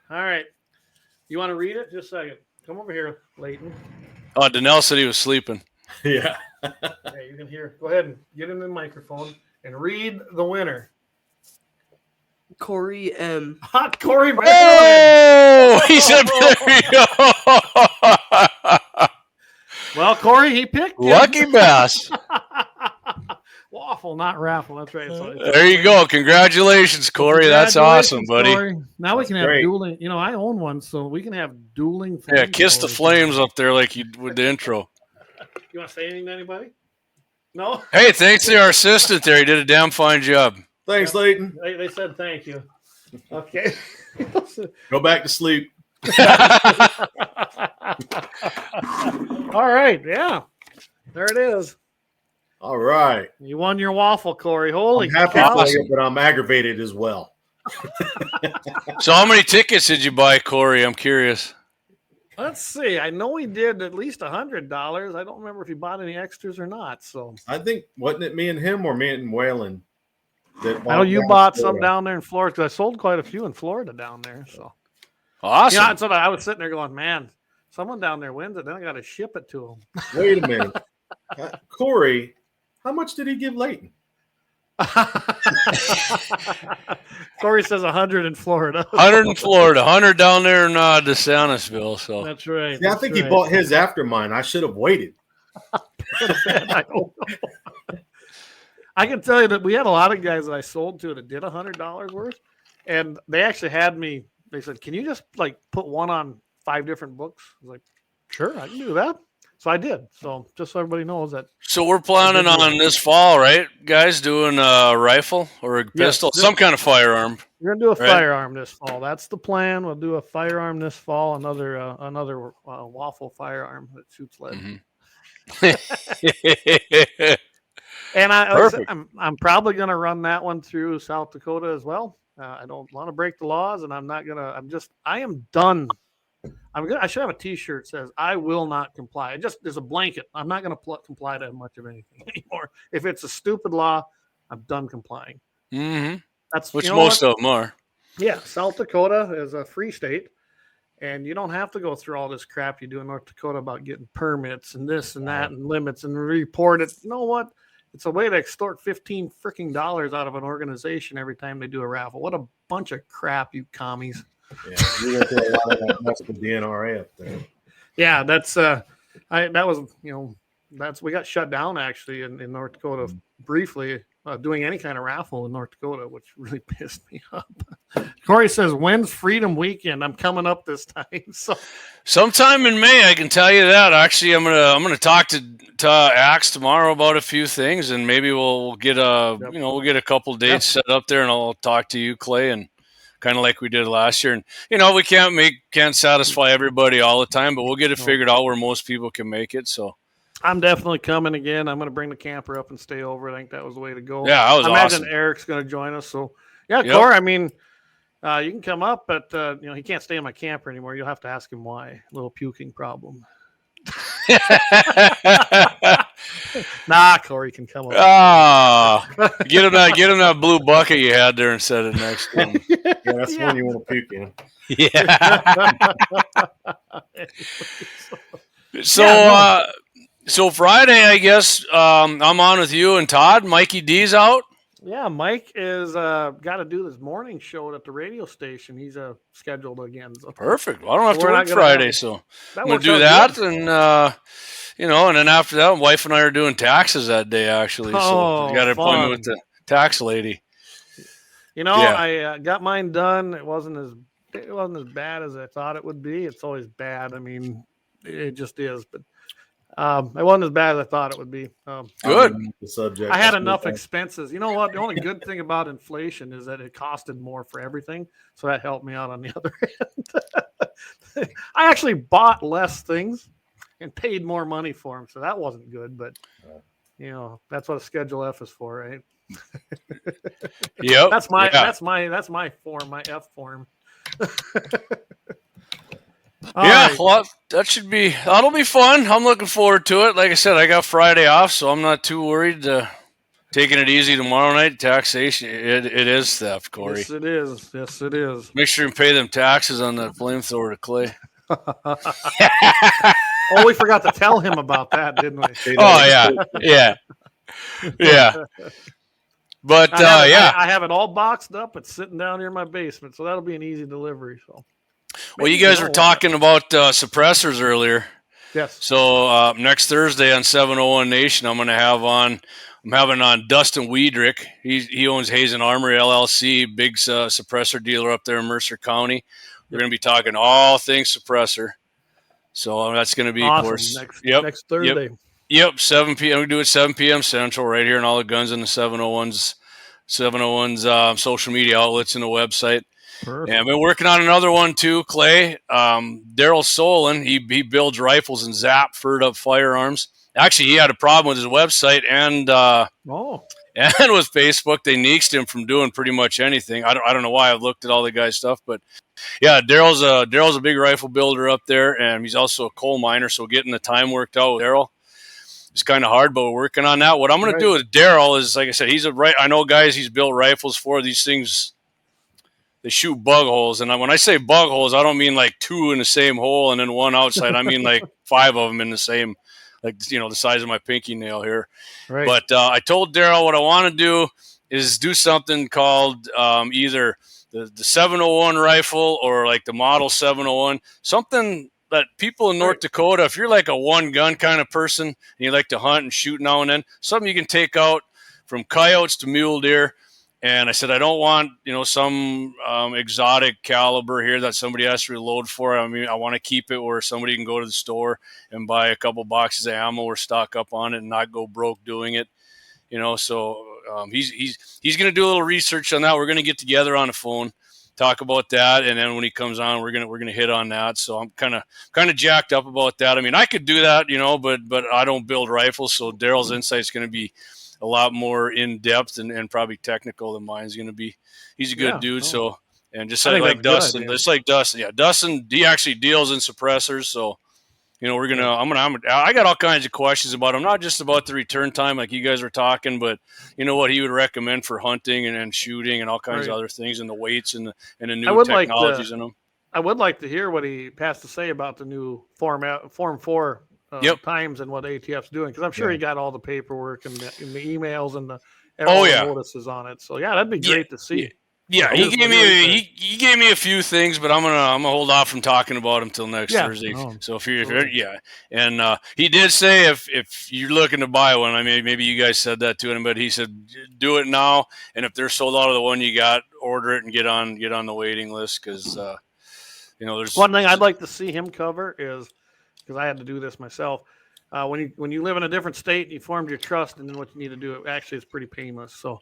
[SPEAKER 1] all right. You want to read it? Just a second. Come over here, Leighton.
[SPEAKER 5] Oh, Danelle said he was sleeping.
[SPEAKER 2] Yeah.
[SPEAKER 1] Hey, you can hear. Go ahead and get in the microphone and read the winner.
[SPEAKER 8] Corey M.
[SPEAKER 1] Hot Corey Brown.
[SPEAKER 5] Oh, he said, there you go.
[SPEAKER 1] Well, Corey, he picked you.
[SPEAKER 5] Lucky Bass.
[SPEAKER 1] Waffle. waffle, not raffle. That's right. So
[SPEAKER 5] There you go. Congratulations, Corey. That's awesome, buddy.
[SPEAKER 1] Corey. Now we can have
[SPEAKER 2] great.
[SPEAKER 1] dueling. You know, I own one, so we can have dueling.
[SPEAKER 5] Yeah, kiss the
[SPEAKER 1] flamethrowers.
[SPEAKER 5] flames up there like you with the intro.
[SPEAKER 1] You want to say anything to anybody? No.
[SPEAKER 5] Hey, thanks to our assistant there. He did a damn fine job.
[SPEAKER 2] Thanks, Leighton.
[SPEAKER 1] They said thank you. Okay.
[SPEAKER 2] Go back to sleep.
[SPEAKER 1] All right. Yeah. There it is.
[SPEAKER 2] All right.
[SPEAKER 1] You won your waffle, Corey. Holy
[SPEAKER 2] I'm happy
[SPEAKER 1] cow.
[SPEAKER 2] for you, but I'm aggravated as well.
[SPEAKER 5] So how many tickets did you buy, Corey? I'm curious.
[SPEAKER 1] Let's see. I know he did at least $100. I don't remember if he bought any extras or not. So
[SPEAKER 2] I think, wasn't it me and him or me and Waylon?
[SPEAKER 1] I know you bought some down there in Florida because I sold quite a few in Florida down there. So
[SPEAKER 5] Awesome.
[SPEAKER 1] yeah, so I was sitting there going, man, someone down there wins it. Then I got to ship it to them.
[SPEAKER 2] Wait a minute. Corey, how much did he give Leighton?
[SPEAKER 1] Corey says 100 in Florida.
[SPEAKER 5] 100 in Florida, 100 down there in DeSantisville. So
[SPEAKER 1] That's right.
[SPEAKER 2] Yeah, I think he bought his after mine. I should have waited.
[SPEAKER 1] I don't know. I can tell you that we had a lot of guys that I sold to that did $100 worth, and they actually had me. They said, "Can you just like put one on 5 different books?" I was like, "Sure, I can do that." So I did. So just so everybody knows that.
[SPEAKER 5] So we're planning on this fall, right, guys? Doing a rifle or a pistol, some kind of firearm.
[SPEAKER 1] We're gonna do a
[SPEAKER 5] Right.
[SPEAKER 1] firearm this fall. That's the plan. We'll do a firearm this fall. Another waffle firearm that shoots lead.
[SPEAKER 5] Mm-hmm.
[SPEAKER 1] And
[SPEAKER 5] Perfect.
[SPEAKER 1] I'm probably gonna run that one through South Dakota as well. I don't want to break the laws, and I'm not gonna. I am done. I should have a T-shirt that says "I will not comply." It just there's a blanket. I'm not going to comply to much of anything anymore. If it's a stupid law, I'm done complying.
[SPEAKER 5] Mm-hmm.
[SPEAKER 1] That's
[SPEAKER 5] Which
[SPEAKER 1] you know
[SPEAKER 5] most
[SPEAKER 1] what?
[SPEAKER 5] of them are.
[SPEAKER 1] Yeah, South Dakota is a free state, and you don't have to go through all this crap you do in North Dakota about getting permits and this and that and limits and report it. You know what? It's a way to extort $15 freaking out of an organization every time they do a raffle. What a bunch of crap, you commies.
[SPEAKER 2] Yeah, we went through a lot of that mess with the NRA up there.
[SPEAKER 1] Yeah, that's we got shut down actually in North Dakota briefly doing any kind of raffle in North Dakota, which really pissed me up. Corey says, "When's Freedom Weekend? I'm coming up this time." So
[SPEAKER 5] Sometime in May, I can tell you that. Actually, I'm gonna talk to Axe tomorrow about a few things, and maybe we'll get a couple dates set up there, and I'll talk to you, Clay, and kind of like we did last year. And we can't satisfy everybody all the time, but we'll get it figured out where most people can make it. So
[SPEAKER 1] I'm definitely coming again. I'm going to bring the camper up and stay over. I think that was the way to go.
[SPEAKER 5] Yeah, that was
[SPEAKER 1] I imagine
[SPEAKER 5] awesome.
[SPEAKER 1] Eric's going to join us. So yeah,
[SPEAKER 5] Yep.
[SPEAKER 1] Corey, I mean, you can come up, but he can't stay in my camper anymore. You'll have to ask him why. A little puking problem. Nah, Corey can come up.
[SPEAKER 5] Get him that blue bucket you had there and set it next to him.
[SPEAKER 2] Yeah, that's one you want to puke in.
[SPEAKER 5] Yeah. So Friday, I guess I'm on with you and Todd. Mikey D's out.
[SPEAKER 1] Yeah, Mike is got to do this morning show at the radio station. He's scheduled again. So
[SPEAKER 5] Perfect. Well, I don't have to
[SPEAKER 1] we're not
[SPEAKER 5] work
[SPEAKER 1] gonna
[SPEAKER 5] Friday,
[SPEAKER 1] have-
[SPEAKER 5] so
[SPEAKER 1] that
[SPEAKER 5] I'm gonna
[SPEAKER 1] works
[SPEAKER 5] do
[SPEAKER 1] out
[SPEAKER 5] that,
[SPEAKER 1] good.
[SPEAKER 5] and then after that, my wife and I are doing taxes that day. Actually, so
[SPEAKER 1] Oh,
[SPEAKER 5] we got an appointment
[SPEAKER 1] fun.
[SPEAKER 5] with the tax lady.
[SPEAKER 1] Yeah. I got mine done. It wasn't as bad as I thought it would be. It's always bad. I mean, it just is. But it wasn't as bad as I thought it would be.
[SPEAKER 5] Good.
[SPEAKER 2] The subject.
[SPEAKER 1] I had enough expenses. You know what? The only good thing about inflation is that it costed more for everything. So that helped me out on the other end. I actually bought less things and paid more money for them. So that wasn't good. But, that's what a Schedule F is for, right?
[SPEAKER 5] Yep.
[SPEAKER 1] That's my form, my F form. All
[SPEAKER 5] Yeah,
[SPEAKER 1] right.
[SPEAKER 5] well, that'll be fun. I'm looking forward to it. Like I said, I got Friday off, so I'm not too worried. Taking it easy tomorrow night. Taxation, it is theft, Corey.
[SPEAKER 1] Yes, it is. Yes, it is.
[SPEAKER 5] Make sure you pay them taxes on that flamethrower to Clay.
[SPEAKER 1] Oh, we forgot to tell him about that, didn't we?
[SPEAKER 5] Oh yeah. But
[SPEAKER 1] I have it all boxed up. It's sitting down here in my basement, so that'll be an easy delivery. So,
[SPEAKER 5] well, you guys were talking about suppressors earlier.
[SPEAKER 1] Yes.
[SPEAKER 5] So next Thursday on 701 Nation, I'm going to have on I'm having on Dustin Weidrich. He owns Hazen Armory LLC, big suppressor dealer up there in Mercer County. We're going to be talking all things suppressor. So that's going to be,
[SPEAKER 1] awesome.
[SPEAKER 5] of course,
[SPEAKER 1] next Thursday.
[SPEAKER 5] Yep, 7 p.m. We do it 7 p.m. Central right here, and all the guns in the 701's social media outlets and the website.
[SPEAKER 1] Perfect.
[SPEAKER 5] And I've been working on another one too, Clay. Daryl Solon, he builds rifles and Zapford up firearms. Actually, he had a problem with his website and with Facebook. They nixed him from doing pretty much anything. I don't know why. I've looked at all the guy's stuff, but yeah, Daryl's a big rifle builder up there, and he's also a coal miner. So getting the time worked out with Daryl is kind of hard, but we're working on that. What I'm going to do with Daryl is, like I said, I know guys he's built rifles for. These things, they shoot bug holes, and when I say bug holes, I don't mean like 2 in the same hole and then 1 outside. I mean like 5 of them in the same. Like, the size of my pinky nail here. Right. But I told Daryl what I want to do is do something called either the 701 rifle or like the model 701, something that people in North Dakota, if you're like a one gun kind of person and you like to hunt and shoot now and then, something you can take out from coyotes to mule deer. And I said, I don't want, some exotic caliber here that somebody has to reload for. I mean, I want to keep it where somebody can go to the store and buy a couple boxes of ammo or stock up on it and not go broke doing it. So he's going to do a little research on that. We're going to get together on the phone, talk about that, and then when he comes on, we're gonna hit on that. So I'm kind of jacked up about that. I mean, I could do that, but I don't build rifles, so Daryl's insight is going to be a lot more in depth and probably technical than mine's going to be. He's a good dude. So, and just like Dustin, Dustin, he actually deals in suppressors. So, I got all kinds of questions about him, not just about the return time, like you guys were talking, but what he would recommend for hunting and shooting and all kinds of other things, and the weights and the new technologies in them.
[SPEAKER 1] I would like to hear what he has to say about the new Form 4 times and what ATF's doing, because I'm sure he got all the paperwork and the emails and the notices on it. So that'd be great to see.
[SPEAKER 5] Yeah, he gave me a few things, but I'm gonna hold off from talking about them till next Thursday. So if you're and he did say if you're looking to buy one, I mean, maybe you guys said that to him, but he said do it now, and if they're sold out of the one you got, order it and get on the waiting list, because there's
[SPEAKER 1] one thing I'd like to see him cover is, because I had to do this myself. When you live in a different state, you formed your trust, and then what you need to do, actually, it's pretty painless. So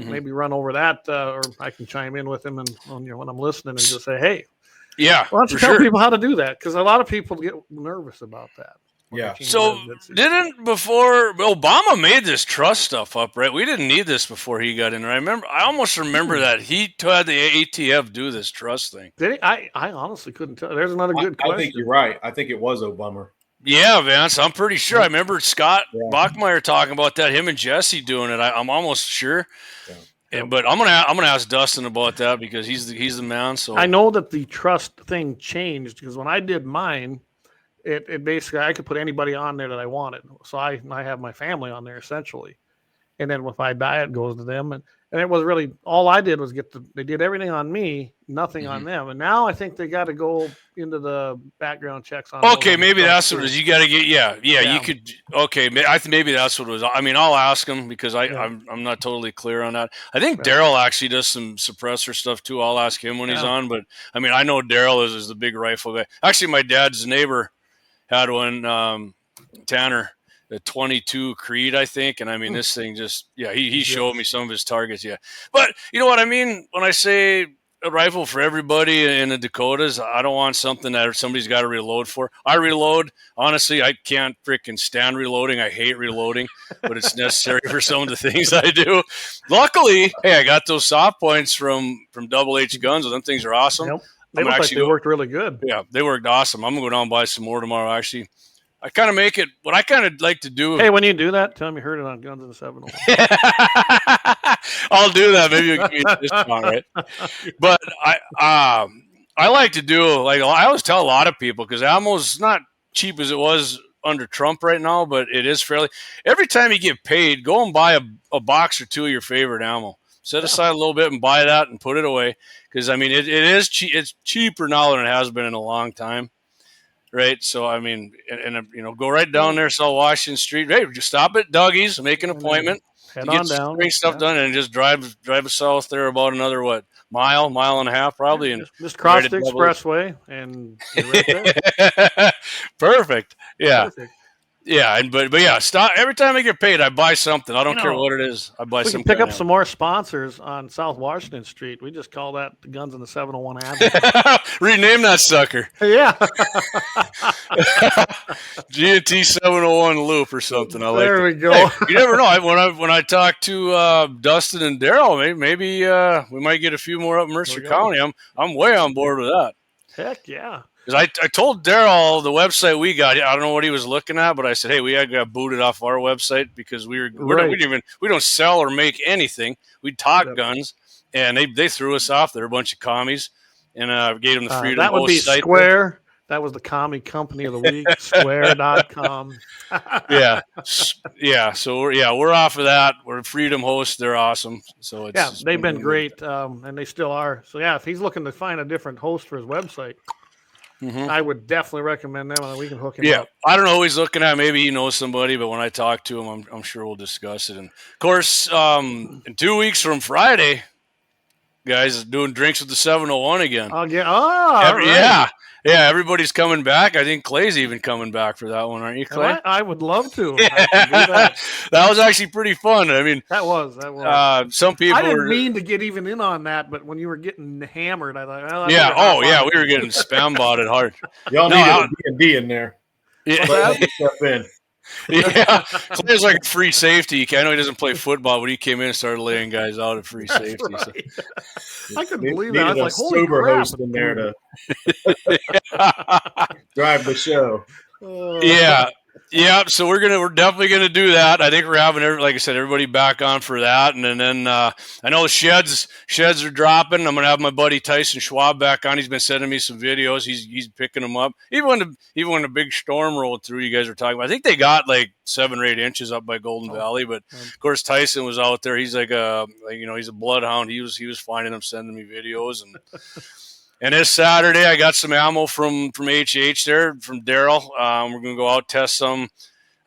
[SPEAKER 1] maybe run over that, or I can chime in with him and when I'm listening and just say, hey, why don't you tell people how to do that? Because a lot of people get nervous about that.
[SPEAKER 2] Yeah.
[SPEAKER 5] So before Obama made this trust stuff up, right? We didn't need this before he got in there. I almost remember that he had the ATF do this trust thing.
[SPEAKER 1] Did he? I honestly couldn't tell. There's another good question.
[SPEAKER 2] I think you're right. I think it was Obama.
[SPEAKER 5] Yeah, Vance, I'm pretty sure. I remember Scott Bachmeyer talking about that. Him and Jesse doing it. I'm almost sure. Yeah. But I'm gonna ask Dustin about that, because he's the man. So
[SPEAKER 1] I know that the trust thing changed, because when I did mine, it basically, I could put anybody on there that I wanted. So I have my family on there essentially, and then if I die, it goes to them. And it was really, all I did was they did everything on me, nothing on them. And now I think they got to go into the background checks on.
[SPEAKER 5] Okay, maybe that's what it is. You got to get, you could. Okay, I think maybe that's what it was. I mean, I'll ask him, because I'm not totally clear on that. I think Daryl actually does some suppressor stuff too. I'll ask him when he's on. But I mean, I know Daryl is the big rifle guy. Actually, my dad's neighbor had one, Tanner. The 22 Creed, I think. And I mean, this thing just, he showed me some of his targets. Yeah. But you know what I mean? When I say a rifle for everybody in the Dakotas, I don't want something that somebody's got to reload for. I reload. Honestly, I can't freaking stand reloading. I hate reloading, but it's necessary for some of the things I do. Luckily, I got those soft points from Double H Guns. Them things are awesome.
[SPEAKER 1] Yep. They look like they worked really good.
[SPEAKER 5] Yeah, they worked awesome. I'm going to go down and buy some more tomorrow, actually. I kind of make it what I kind of like to do.
[SPEAKER 1] Hey, when you do that, tell me you heard it on Guns in the 701.
[SPEAKER 5] I'll do that. Maybe you can give me a discount, right? But I like to do, like, I always tell a lot of people, because ammo's not cheap as it was under Trump right now, but it is fairly. Every time you get paid, go and buy a box or two of your favorite ammo. Set aside a little bit and buy that and put it away, because I mean it's cheaper now than it has been in a long time. right? So I mean, and go right down there, South Washington Street. Hey, just stop at Dougie's, make an appointment,
[SPEAKER 1] Head
[SPEAKER 5] to get
[SPEAKER 1] on down.
[SPEAKER 5] string stuff done, and just drive south there about another mile and a half probably, and
[SPEAKER 1] Just cross
[SPEAKER 5] right
[SPEAKER 1] the
[SPEAKER 5] at Double H.
[SPEAKER 1] expressway and you're right there.
[SPEAKER 5] Perfect. Yeah.
[SPEAKER 1] Perfect.
[SPEAKER 5] Yeah, but yeah, stop every time I get paid, I buy something. I don't care
[SPEAKER 1] know,
[SPEAKER 5] what it is. I buy
[SPEAKER 1] We
[SPEAKER 5] some
[SPEAKER 1] can pick
[SPEAKER 5] kind
[SPEAKER 1] up some more sponsors on South Washington Street. We just call that the Guns in the 701 Avenue.
[SPEAKER 5] Rename that sucker.
[SPEAKER 1] Yeah.
[SPEAKER 5] G&T701 Loop or something. I like
[SPEAKER 1] There
[SPEAKER 5] it.
[SPEAKER 1] we go.
[SPEAKER 5] Hey, you never know. When I talk to Dustin and Daryl, maybe we might get a few more up in Mercer County. I'm way on board with that.
[SPEAKER 1] Heck yeah.
[SPEAKER 5] Because I told Daryl the website we got. I don't know what he was looking at, but I said, hey, we got booted off our website because we don't sell or make anything. We talk guns, and they threw us off. They're a bunch of commies, and gave them the freedom.
[SPEAKER 1] That would be
[SPEAKER 5] site
[SPEAKER 1] Square. There. That was the commie company of the week. Square.com.
[SPEAKER 5] yeah. So we're off of that. We're Freedom Host. They're awesome. So
[SPEAKER 1] they've been great, and they still are. So yeah, if he's looking to find a different host for his website. Mm-hmm. I would definitely recommend them, and we can hook him up.
[SPEAKER 5] I don't know who he's looking at. Maybe he knows somebody, but when I talk to him, I'm sure we'll discuss it. And of course, in 2 weeks from Friday, guys, doing drinks with the 701 again.
[SPEAKER 1] Right.
[SPEAKER 5] Yeah, everybody's coming back. I think Clay's even coming back for that one, aren't you, Clay?
[SPEAKER 1] I would love to.
[SPEAKER 5] Yeah. That was actually pretty fun. I mean,
[SPEAKER 1] that was.
[SPEAKER 5] Some people.
[SPEAKER 1] I didn't mean to get even in on that, but when you were getting hammered, I thought,
[SPEAKER 5] we were getting spam botted hard.
[SPEAKER 2] Y'all need a D&D in there.
[SPEAKER 5] Yeah.
[SPEAKER 2] Step in.
[SPEAKER 5] Yeah, Clay's like free safety. I know he doesn't play football, but he came in and started laying guys out at free safety.
[SPEAKER 1] Right. So. I couldn't believe that. I was like, holy
[SPEAKER 2] sober
[SPEAKER 1] crap.
[SPEAKER 2] host in there to drive the show.
[SPEAKER 5] Yeah. So we're definitely gonna do that. I think we're having, like I said, everybody back on for that, and then I know the sheds are dropping. I'm gonna have my buddy Tyson Schwab back on. He's been sending me some videos. He's picking them up. Even when the big storm rolled through, you guys were talking about. I think they got like 7 or 8 inches up by Golden Valley, but of course Tyson was out there. He's like he's a bloodhound. He was finding them, sending me videos and. And this Saturday, I got some ammo from HH there, from Daryl. We're going to go out, test some.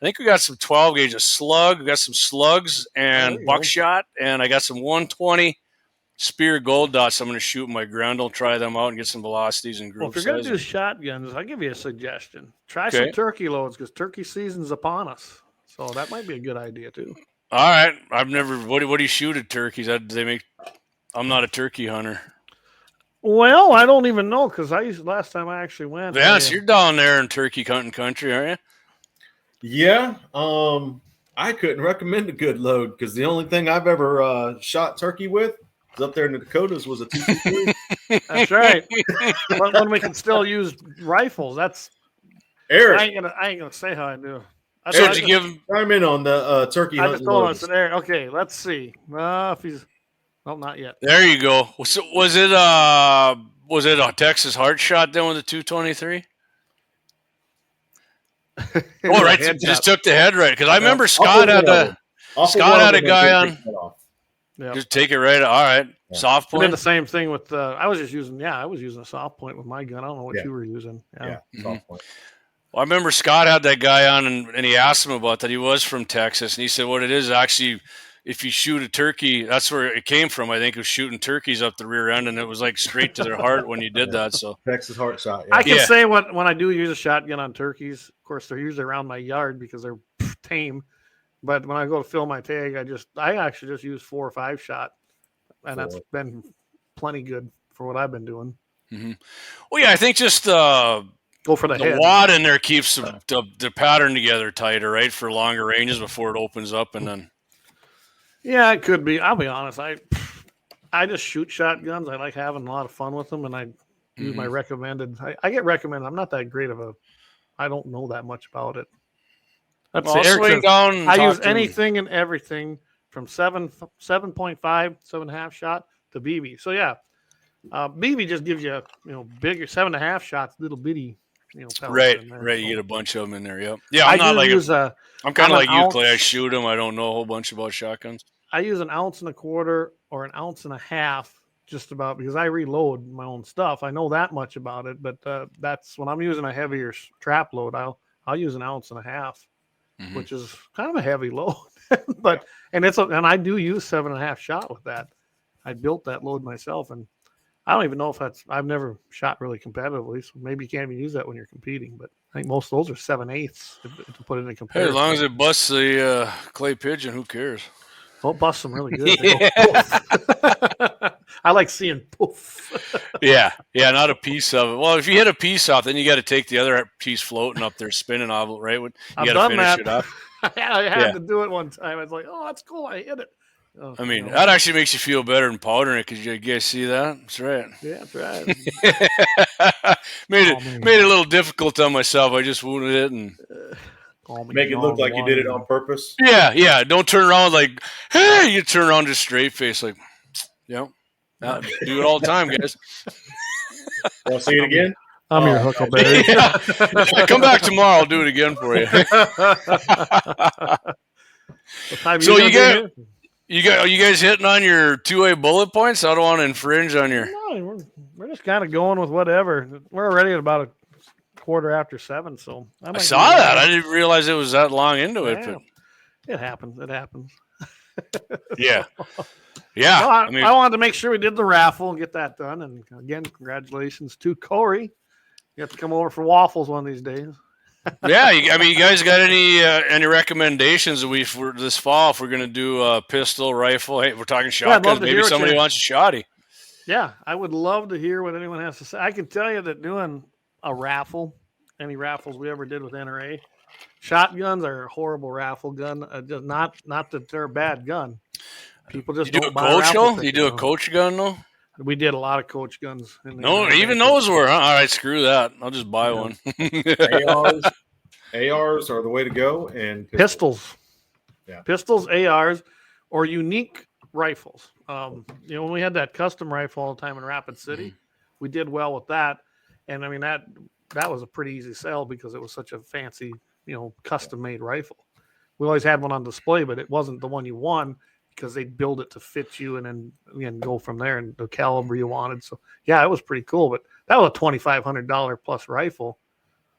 [SPEAKER 5] I think we got some 12 gauge of slug. We got some slugs and buckshot. And I got some 120 Spear gold dots. I'm going to shoot my Grundle, try them out, and get some velocities and group
[SPEAKER 1] if you're going to do shotguns, I'll give you a suggestion. Try some turkey loads because turkey season's upon us. So that might be a good idea, too.
[SPEAKER 5] All right. I've never – what do you shoot at turkeys? I'm not a turkey hunter.
[SPEAKER 1] Well, I don't even know because last time I actually went.
[SPEAKER 5] Vance, you're down there in turkey hunting country, aren't
[SPEAKER 2] you? Yeah. I couldn't recommend a good load because the only thing I've ever shot turkey with is up there in the Dakotas was a 223.
[SPEAKER 1] That's right. But when we can still use rifles, that's
[SPEAKER 2] Eric.
[SPEAKER 1] I ain't gonna say how I do.
[SPEAKER 5] So did you give him?
[SPEAKER 2] Chime in on the turkey hunting.
[SPEAKER 1] I just told him I said, Eric. Okay, let's see. If he's. Well, not yet.
[SPEAKER 5] There you go. So was it a Texas heart shot then with the 223? Right. Just took the head right because I remember Scott had a guy on. Yep. Just take it right. All right. Yeah. Soft point.
[SPEAKER 1] I did the same thing with. I was using a soft point with my gun. I don't know what you were using.
[SPEAKER 2] Yeah. Soft point.
[SPEAKER 5] Well, I remember Scott had that guy on, and he asked him about that. He was from Texas, and he said what it is actually. If you shoot a turkey, that's where it came from. I think it was shooting turkeys up the rear end, and it was like straight to their heart when you did that. So
[SPEAKER 2] Texas heart shot. Yeah.
[SPEAKER 1] I can say when I do use a shotgun on turkeys, of course they're usually around my yard because they're tame. But when I go to fill my tag, I actually just use 4 or 5 shot, and that's been plenty good for what I've been doing.
[SPEAKER 5] Mm-hmm. Well, yeah, I think just
[SPEAKER 1] go for the head.
[SPEAKER 5] wad in there keeps the pattern together tighter, right, for longer ranges before it opens up, and then.
[SPEAKER 1] Yeah, it could be. I'll be honest. I just shoot shotguns. I like having a lot of fun with them, and I use my recommended. I get recommended. I'm not that great of a. I don't know that much about it. I use anything and everything from 7.5, 7.5 shot to BB. So yeah, BB just gives you bigger 7.5 shots, little bitty.
[SPEAKER 5] Right. You get a bunch of them in there. Yep. Yeah, I'm kind of like you, Clay. I shoot them. I don't know a whole bunch about shotguns.
[SPEAKER 1] I use 1.25 ounces or 1.5 ounces just about because I reload my own stuff. I know that much about it, but that's when I'm using a heavier trap load. I'll use 1.5 ounces, which is kind of a heavy load, but and I do use 7.5 shot with that. I built that load myself, and I don't even know if I've never shot really competitively, so maybe you can't even use that when you're competing. But I think most of those are 7/8 to put it in
[SPEAKER 5] Hey,
[SPEAKER 1] comparison.
[SPEAKER 5] as long as it busts the clay pigeon, who cares?
[SPEAKER 1] Well, it busts them really good. They go poof. I like seeing poof.
[SPEAKER 5] Yeah, not a piece of it. Well, if you hit a piece off, then you got to take the other piece floating up there, spinning off it, right? You got to finish it off.
[SPEAKER 1] I had to do it one time. I was like, "Oh, that's cool! I hit it." Oh,
[SPEAKER 5] I mean, that actually makes you feel better than powdering it because you guys see that. That's right.
[SPEAKER 1] Yeah, that's right.
[SPEAKER 5] made it a little difficult on myself. I just wounded it and
[SPEAKER 2] make it look like you did it on purpose.
[SPEAKER 5] Yeah. Don't turn around like, hey, you turn around just straight face like, yeah. Do it all the time, guys.
[SPEAKER 2] Want to see it again?
[SPEAKER 1] I'm your Huckleberry.
[SPEAKER 5] Come back tomorrow. I'll do it again for you. So are you guys hitting on your 2A bullet points? I don't want to infringe on your.
[SPEAKER 1] No, we're just kind of going with whatever. We're already at about 7:15, so
[SPEAKER 5] I saw that. I didn't realize it was that long into it.
[SPEAKER 1] Yeah.
[SPEAKER 5] But
[SPEAKER 1] It happens. It happens.
[SPEAKER 5] Yeah.
[SPEAKER 1] No, I wanted to make sure we did the raffle and get that done. And again, congratulations to Corey. You have to come over for waffles one of these days.
[SPEAKER 5] Yeah, you guys got any recommendations for this fall if we're going to do a pistol, rifle? Hey, we're talking shotguns. Maybe somebody wants a shotty.
[SPEAKER 1] Yeah, I would love to hear what anyone has to say. I can tell you that doing a raffle, any raffles we ever did with NRA, shotguns are a horrible raffle gun. Just not that they're a bad gun. People just don't buy
[SPEAKER 5] coach
[SPEAKER 1] raffle
[SPEAKER 5] though.
[SPEAKER 1] tickets.
[SPEAKER 5] You do a coach gun though.
[SPEAKER 1] We did a lot of coach guns.
[SPEAKER 5] No, even those were. Huh? All right, screw that. I'll just buy one.
[SPEAKER 2] ARs are the way to go, and
[SPEAKER 1] pistols.
[SPEAKER 2] Yeah.
[SPEAKER 1] Pistols, ARs, or unique rifles. When we had that custom rifle all the time in Rapid City, we did well with that. And I mean that was a pretty easy sell because it was such a fancy, custom made rifle. We always had one on display, but it wasn't the one you won because they'd build it to fit you and then go from there and the caliber you wanted. So yeah, it was pretty cool. But that was a $2,500 plus rifle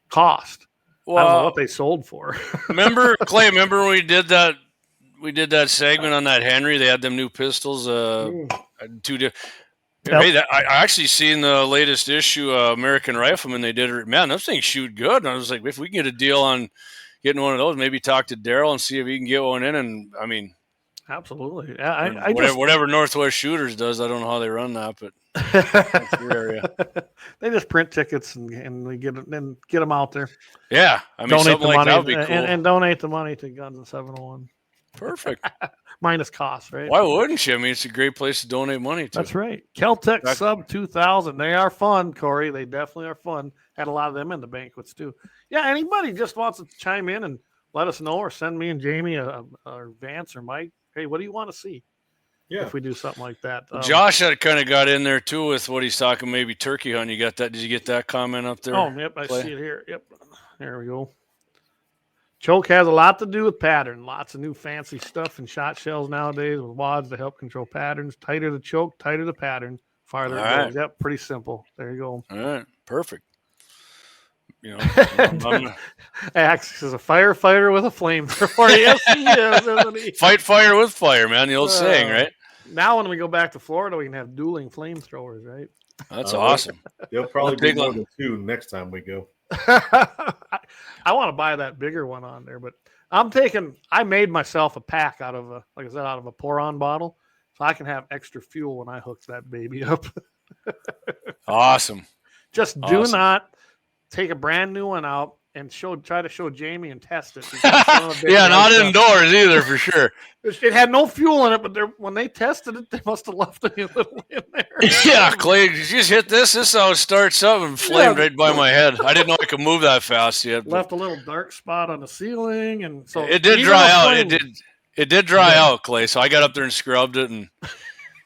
[SPEAKER 1] cost. Well, I don't know what they sold for.
[SPEAKER 5] Remember, Clay? Remember when we did that? We did that segment on that Henry. They had them new pistols. Two different. Hey, I actually seen the latest issue of American Rifleman. They did it. Man, those things shoot good. And I was like, if we can get a deal on getting one of those, maybe talk to Daryl and see if he can get one in. And I mean,
[SPEAKER 1] absolutely.
[SPEAKER 5] Whatever Northwest Shooters does, I don't know how they run that, but that's your area.
[SPEAKER 1] They just print tickets and we get them out there.
[SPEAKER 5] Yeah, I mean,
[SPEAKER 1] donate the money
[SPEAKER 5] that would be cool.
[SPEAKER 1] and donate the money to Guns and 701.
[SPEAKER 5] Perfect.
[SPEAKER 1] Minus costs, right?
[SPEAKER 5] Why wouldn't you? I mean, it's a great place to donate money to.
[SPEAKER 1] That's right. Kel-Tec Sub 2000. They are fun, Corey. They definitely are fun. Had a lot of them in the banquets too. Yeah, anybody just wants to chime in and let us know, or send me and Jamie or Vance or Mike. Hey, what do you want to see? Yeah, if we do something like that.
[SPEAKER 5] Josh had kind of got in there too with what he's talking. Maybe turkey hunt. You got that? Did you get that comment up there?
[SPEAKER 1] Oh, yep. I see it here. Yep. There we go. Choke has a lot to do with pattern. Lots of new fancy stuff and shot shells nowadays with wads to help control patterns. Tighter the choke, tighter the pattern, farther it goes. Yep, pretty simple. There you go.
[SPEAKER 5] All right, perfect.
[SPEAKER 1] Axe is a firefighter with a flamethrower. Yes, he is, isn't he?
[SPEAKER 5] Fight fire with fire, man. The old saying, right?
[SPEAKER 1] Now, when we go back to Florida, we can have dueling flamethrowers, right?
[SPEAKER 5] That's awesome.
[SPEAKER 2] They'll probably be more than 2 next time we go.
[SPEAKER 1] I want to buy that bigger one on there, but I made myself a pack out of a pour-on bottle, so I can have extra fuel when I hook that baby up.
[SPEAKER 5] Awesome.
[SPEAKER 1] Just do not take a brand new one out and try to show Jamie and test it.
[SPEAKER 5] Yeah, not indoors either, for sure.
[SPEAKER 1] It had no fuel in it, but when they tested it, they must have left a little in there.
[SPEAKER 5] Yeah, Clay, you just hit this. This is how it starts up and flamed right by my head. I didn't know I could move that fast yet.
[SPEAKER 1] Left a little dark spot on the ceiling, and so
[SPEAKER 5] it did dry out. It did dry out, Clay. So I got up there and scrubbed it and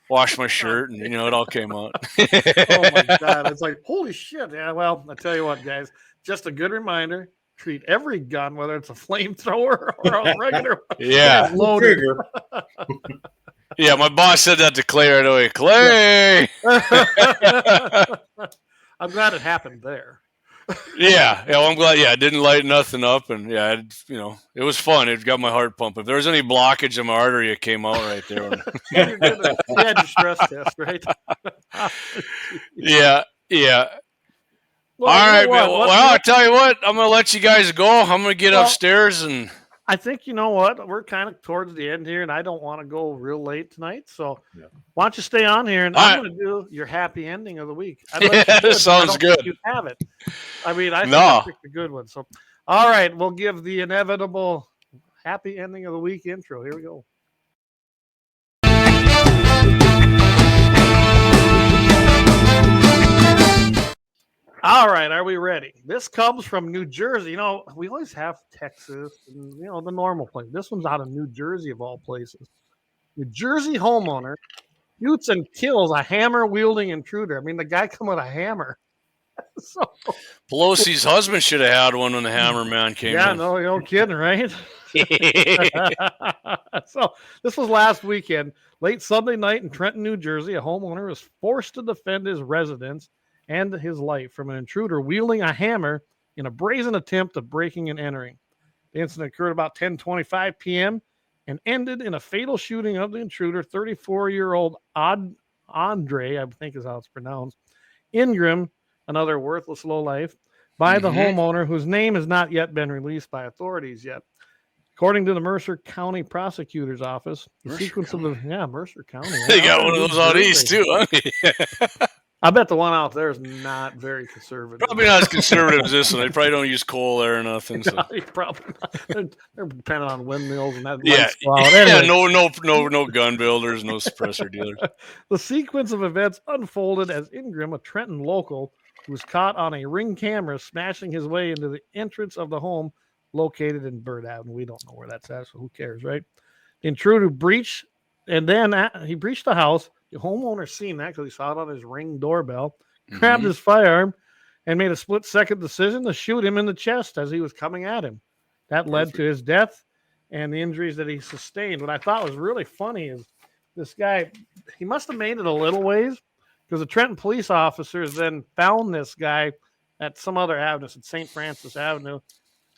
[SPEAKER 5] washed my shirt, and it all came out.
[SPEAKER 1] Oh my God! It's like, holy shit! Yeah, well, I tell you what, guys. Just a good reminder, treat every gun, whether it's a flamethrower or a regular one.
[SPEAKER 5] Yeah.
[SPEAKER 1] Loaded.
[SPEAKER 5] Yeah, my boss said that to Clay right away. Clay.
[SPEAKER 1] I'm glad it happened there.
[SPEAKER 5] Yeah. Well, I'm glad. Yeah, it didn't light nothing up, and yeah, it was fun. It got my heart pumping. If there was any blockage in my artery, it came out right there.
[SPEAKER 1] You had your stress test, right?
[SPEAKER 5] Yeah.
[SPEAKER 1] Well,
[SPEAKER 5] All right,
[SPEAKER 1] what?
[SPEAKER 5] man. Well, I tell you what, I'm gonna let you guys go. I'm gonna get upstairs and.
[SPEAKER 1] I think you know what, we're kind of towards the end here, and I don't want to go real late tonight. So why don't you stay on here, and I'm going to do your happy ending of the week.
[SPEAKER 5] Sounds good.
[SPEAKER 1] You have it. I mean, I think I picked a good one. So, all right, we'll give the inevitable happy ending of the week intro. Here we go. All right, are we ready? This comes from New Jersey. You know, we always have Texas and, the normal place. This one's out of New Jersey, of all places. New Jersey homeowner shoots and kills a hammer-wielding intruder. I mean, the guy come with a hammer.
[SPEAKER 5] Pelosi's husband should have had one when the hammer man came in.
[SPEAKER 1] Yeah, no kidding, right? So this was last weekend. Late Sunday night in Trenton, New Jersey, a homeowner was forced to defend his residence and his life from an intruder wielding a hammer in a brazen attempt of breaking and entering. The incident occurred about 10:25 p.m. and ended in a fatal shooting of the intruder, 34-year-old Andre, I think is how it's pronounced, Ingram, another worthless lowlife, by the homeowner whose name has not yet been released by authorities yet. According to the Mercer County Prosecutor's Office, the sequence of Mercer County.
[SPEAKER 5] They got one of those out east too, huh?
[SPEAKER 1] I bet the one out there is not very conservative.
[SPEAKER 5] Probably not as conservative as this one. They probably don't use coal there or nothing. So.
[SPEAKER 1] No, probably not. They're dependent on windmills and that.
[SPEAKER 5] No gun builders, no suppressor dealers.
[SPEAKER 1] The sequence of events unfolded as Ingram, a Trenton local, was caught on a Ring camera smashing his way into the entrance of the home located in Bird Avenue. We don't know where that's at, so who cares, right? The intruder breached, and then he breached the house. The homeowner seen that because he saw it on his Ring doorbell, grabbed his firearm, and made a split-second decision to shoot him in the chest as he was coming at him. That led to his death and the injuries that he sustained. What I thought was really funny is this guy, he must have made it a little ways because the Trenton police officers then found this guy at some other avenue, at St. Francis Avenue.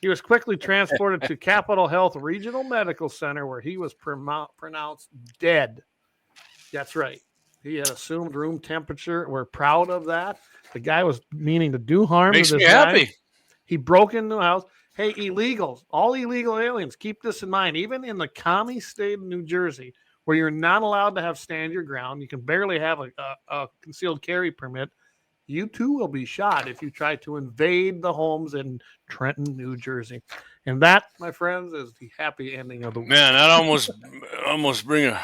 [SPEAKER 1] He was quickly transported to Capitol Health Regional Medical Center where he was pronounced dead. That's right. He had assumed room temperature. We're proud of that. The guy was meaning to do harm
[SPEAKER 5] Makes
[SPEAKER 1] to this
[SPEAKER 5] me happy.
[SPEAKER 1] guy. He broke into the house. Hey, illegals, all illegal aliens, keep this in mind. Even in the commie state of New Jersey, where you're not allowed to have stand your ground, you can barely have a concealed carry permit, you too will be shot if you try to invade the homes in Trenton, New Jersey. And that, my friends, is the happy ending of the week.
[SPEAKER 5] Man, that almost bring a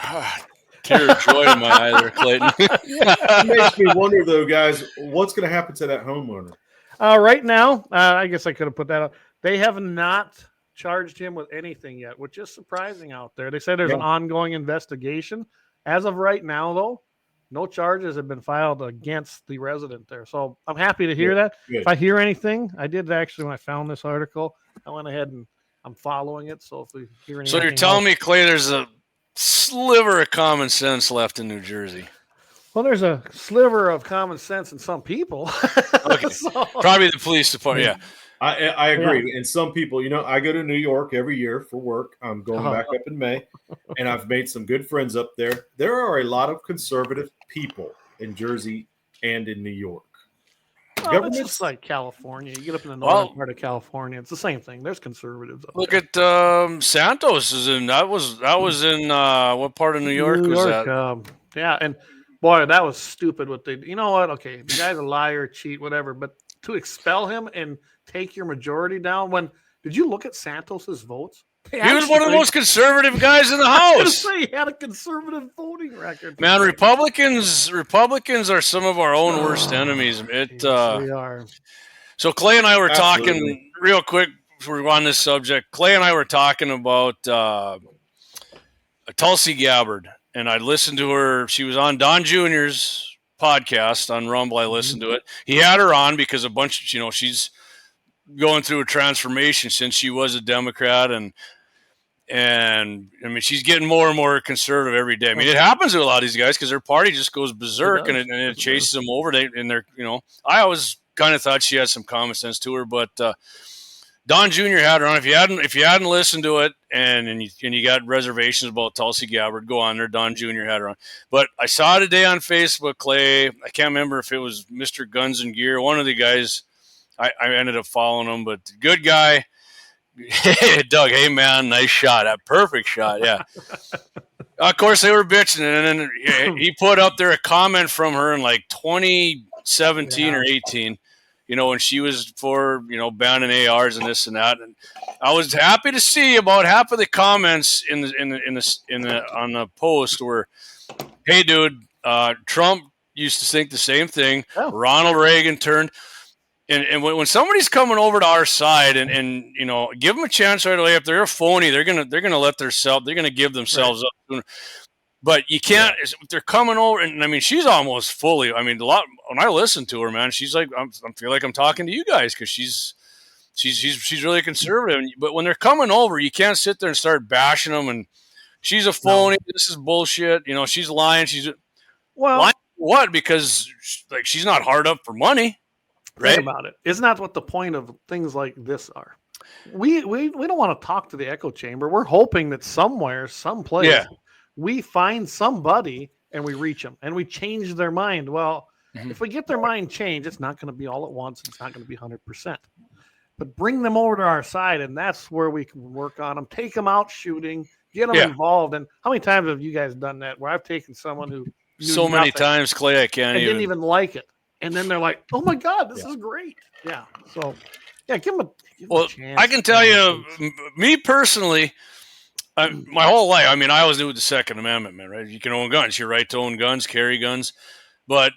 [SPEAKER 5] tear of joy in my eye there, Clayton.
[SPEAKER 2] It makes me wonder, though, guys, what's going to happen to that homeowner?
[SPEAKER 1] Right now, I guess I could have put that up. They have not charged him with anything yet, which is surprising out there. They said there's an ongoing investigation. As of right now, though, no charges have been filed against the resident there. So I'm happy to hear that.
[SPEAKER 2] Good.
[SPEAKER 1] If I hear anything, I did actually, when I found this article, I went ahead and I'm following it. So if we hear anything.
[SPEAKER 5] So you're telling me, Clay, there's a sliver of common sense left in New Jersey?
[SPEAKER 1] Well, there's a sliver of common sense in some people.
[SPEAKER 5] Okay. Probably the police department. Yeah.
[SPEAKER 2] I agree. And some people, I go to New York every year for work. I'm going back up in May, and I've made some good friends up there. There are a lot of conservative people in Jersey and in New York.
[SPEAKER 1] It's just like California. You get up in the northern part of California, it's the same thing. There's conservatives up
[SPEAKER 5] Look
[SPEAKER 1] there.
[SPEAKER 5] at Santos is in. That was in what part of New York was that?
[SPEAKER 1] Yeah, and boy, that was stupid. What they, you know what? Okay, the guy's a liar, cheat, whatever. But to expel him and take your majority down. Did you look at Santos's votes?
[SPEAKER 5] He was one of the most conservative guys in the House.
[SPEAKER 1] He had a conservative voting record.
[SPEAKER 5] Man, Republicans are some of our own worst enemies.
[SPEAKER 1] They are.
[SPEAKER 5] So Clay and I were talking real quick before we were on this subject. Clay and I were talking about Tulsi Gabbard, and I listened to her. She was on Don Jr.'s podcast on Rumble. I listened to it. He had her on because she's going through a transformation since she was a Democrat, and And I mean, she's getting more and more conservative every day. I mean, it happens to a lot of these guys because their party just goes berserk and it chases them over. And they're, I always kind of thought she had some common sense to her, but Don Jr. had her on. If you hadn't listened to it and you got reservations about Tulsi Gabbard, go on there. Don Jr. had her on. But I saw today on Facebook, Clay. I can't remember if it was Mr. Guns and Gear. One of the guys, I ended up following him, but good guy. Hey, Doug, hey, man, nice shot. That perfect shot, yeah. Of course, they were bitching, and then he put up there a comment from her in like 2017 or 18, when she was for, banning ARs and this and that. And I was happy to see about half of the comments on the post were, hey, dude, Trump used to think the same thing. Oh. Ronald Reagan turned. And when somebody's coming over to our side and give them a chance right away. If they're a phony, they're gonna give themselves up. But you can't. If they're coming over, and I mean, she's almost fully. I mean, a lot. When I listen to her, man, she's like, I feel like I'm talking to you guys because she's really conservative. But when they're coming over, you can't sit there and start bashing them. And she's a phony. No. This is bullshit. She's lying. Lying what? Because she's not hard up for money.
[SPEAKER 1] Right about it. Isn't that what the point of things like this are? We don't want to talk to the echo chamber. We're hoping that somewhere, someplace, we find somebody and we reach them and we change their mind. Well, if we get their mind changed, it's not going to be all at once. It's not going to be 100%. But bring them over to our side, and that's where we can work on them. Take them out shooting, get them involved. And how many times have you guys done that? Where I've taken someone who
[SPEAKER 5] so many times, Clay, I can't
[SPEAKER 1] didn't even like it. And then they're like, "Oh my God, this is great!" Yeah. So, give them a chance.
[SPEAKER 5] I can tell you, me personally, my whole life. I mean, I always knew the Second Amendment, man. Right? You can own guns. You're right to own guns, carry guns. But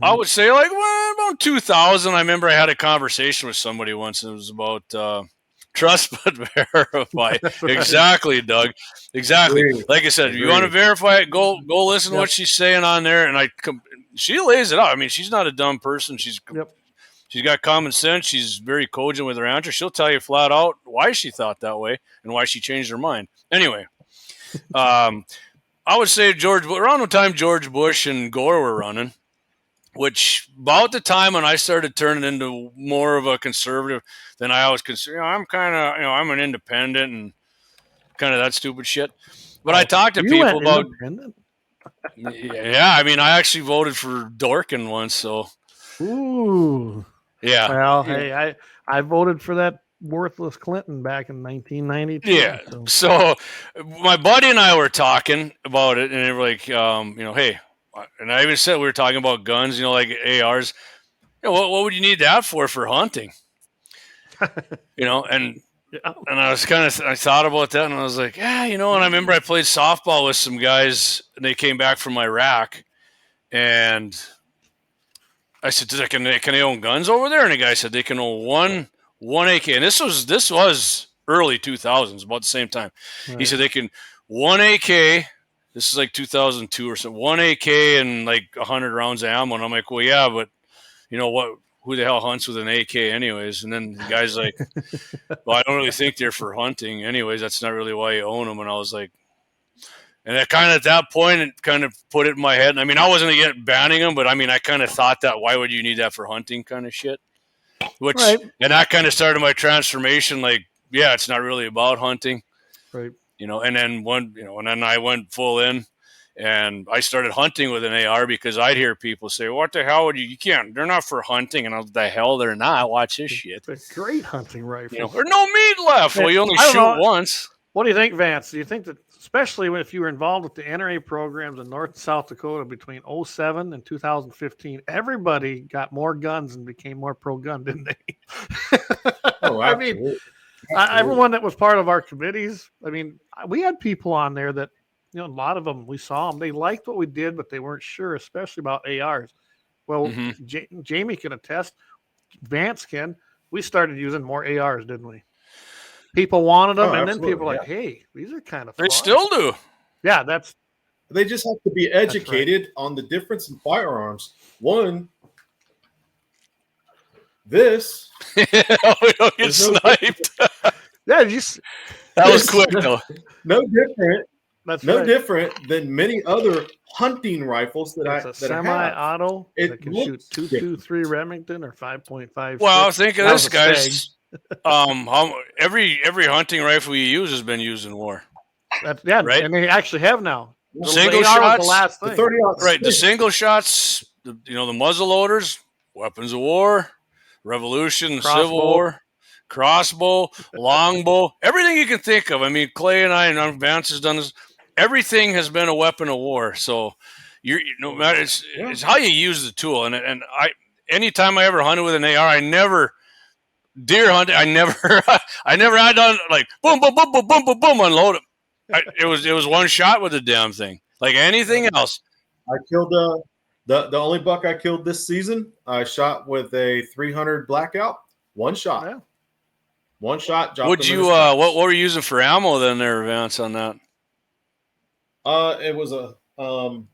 [SPEAKER 5] I would say, about 2000. I remember I had a conversation with somebody once, and it was about trust but verify. Exactly, Doug. Exactly. Like I said, if you want to verify it, go listen to what she's saying on there, and she lays it out. I mean, she's not a dumb person. She's got common sense. She's very cogent with her answer. She'll tell you flat out why she thought that way and why she changed her mind. Anyway, I would say around the time George Bush and Gore were running, which about the time when I started turning into more of a conservative than I always consider. I'm kind of, I'm an independent and kind of that stupid shit. But I talked to people about. Yeah, I mean, I actually voted for Dorkin once, so.
[SPEAKER 1] Ooh.
[SPEAKER 5] Yeah.
[SPEAKER 1] Well, hey, I voted for that worthless Clinton back in 1992.
[SPEAKER 5] Yeah. So my buddy and I were talking about it, and they were like, hey, and I even said we were talking about guns, like ARs. What would you need that for hunting? And I was I thought about that, and I was like, and I remember I played softball with some guys, and they came back from Iraq, and I said, can they own guns over there? And the guy said they can own one AK, and this was early 2000s, about the same time. Right. He said they can one AK. This is like 2002 or something. One AK and like 100 rounds of ammo. And I'm like, well, yeah, but what? Who the hell hunts with an AK anyways? And then the guy's like, well, I don't really think they're for hunting anyways. That's not really why you own them. And I was like, and that kind of at that point, it kind of put it in my head. And I mean, I wasn't against banning them, but I mean, I kind of thought that why would you need that for hunting kind of shit? And that kind of started my transformation. Like, yeah, it's not really about hunting.
[SPEAKER 1] Right.
[SPEAKER 5] And then and then I went full in. And I started hunting with an AR because I'd hear people say, what the hell would you can't, they're not for hunting. And I was the hell they're not. Watch this shit.
[SPEAKER 1] It's a great hunting rifle.
[SPEAKER 5] There's no meat left. Well, you only shoot once.
[SPEAKER 1] What do you think, Vance? Do you think that, especially if you were involved with the NRA programs in North and South Dakota between 2007 and 2015, everybody got more guns and became more pro-gun, didn't they?
[SPEAKER 2] Oh,
[SPEAKER 1] I mean, everyone that was part of our committees, I mean, we had people on there that, a lot of them, we saw them. They liked what we did, but they weren't sure, especially about ARs. Well, Jamie can attest. Vance can. We started using more ARs, didn't we? People wanted them, and then people were like, hey, these are kind of fun.
[SPEAKER 5] They still do.
[SPEAKER 1] Yeah,
[SPEAKER 2] they just have to be educated on the difference in firearms. One, this.
[SPEAKER 5] We don't get sniped.
[SPEAKER 1] Yeah,
[SPEAKER 5] That was quick though.
[SPEAKER 2] No different.
[SPEAKER 1] That's
[SPEAKER 2] No
[SPEAKER 1] right.
[SPEAKER 2] different than many other hunting rifles that
[SPEAKER 1] It's a
[SPEAKER 2] I have.
[SPEAKER 1] semi-auto
[SPEAKER 2] It
[SPEAKER 1] that can
[SPEAKER 2] looks
[SPEAKER 1] shoot 223 Remington or 5.5.
[SPEAKER 5] Well, think of
[SPEAKER 1] That
[SPEAKER 5] this,
[SPEAKER 1] was a stag.
[SPEAKER 5] guys. Every hunting rifle you use has been used in war.
[SPEAKER 1] Yeah,
[SPEAKER 5] Right?
[SPEAKER 1] and they actually have now. The
[SPEAKER 5] Single
[SPEAKER 1] AR was
[SPEAKER 5] shots,
[SPEAKER 1] the last
[SPEAKER 2] The
[SPEAKER 1] thing.
[SPEAKER 2] 30
[SPEAKER 5] Right, the single shots, the muzzle loaders, weapons of war, Revolution,
[SPEAKER 1] Crossbow.
[SPEAKER 5] Civil War, crossbow, longbow, everything you can think of. I mean, Clay and I and Vance has done this. Everything has been a weapon of war. So no matter it's how you use the tool. And I anytime I ever hunted with an AR, I never deer hunted. I never had done like boom boom boom boom boom boom boom unload it. It was one shot with the damn thing. Like anything else.
[SPEAKER 2] I killed the only buck I killed this season. I shot with a 300 blackout. One shot.
[SPEAKER 1] Yeah.
[SPEAKER 2] One shot.
[SPEAKER 5] Would you what were you using for ammo then there, Vance, on that?
[SPEAKER 2] It was a Hornady.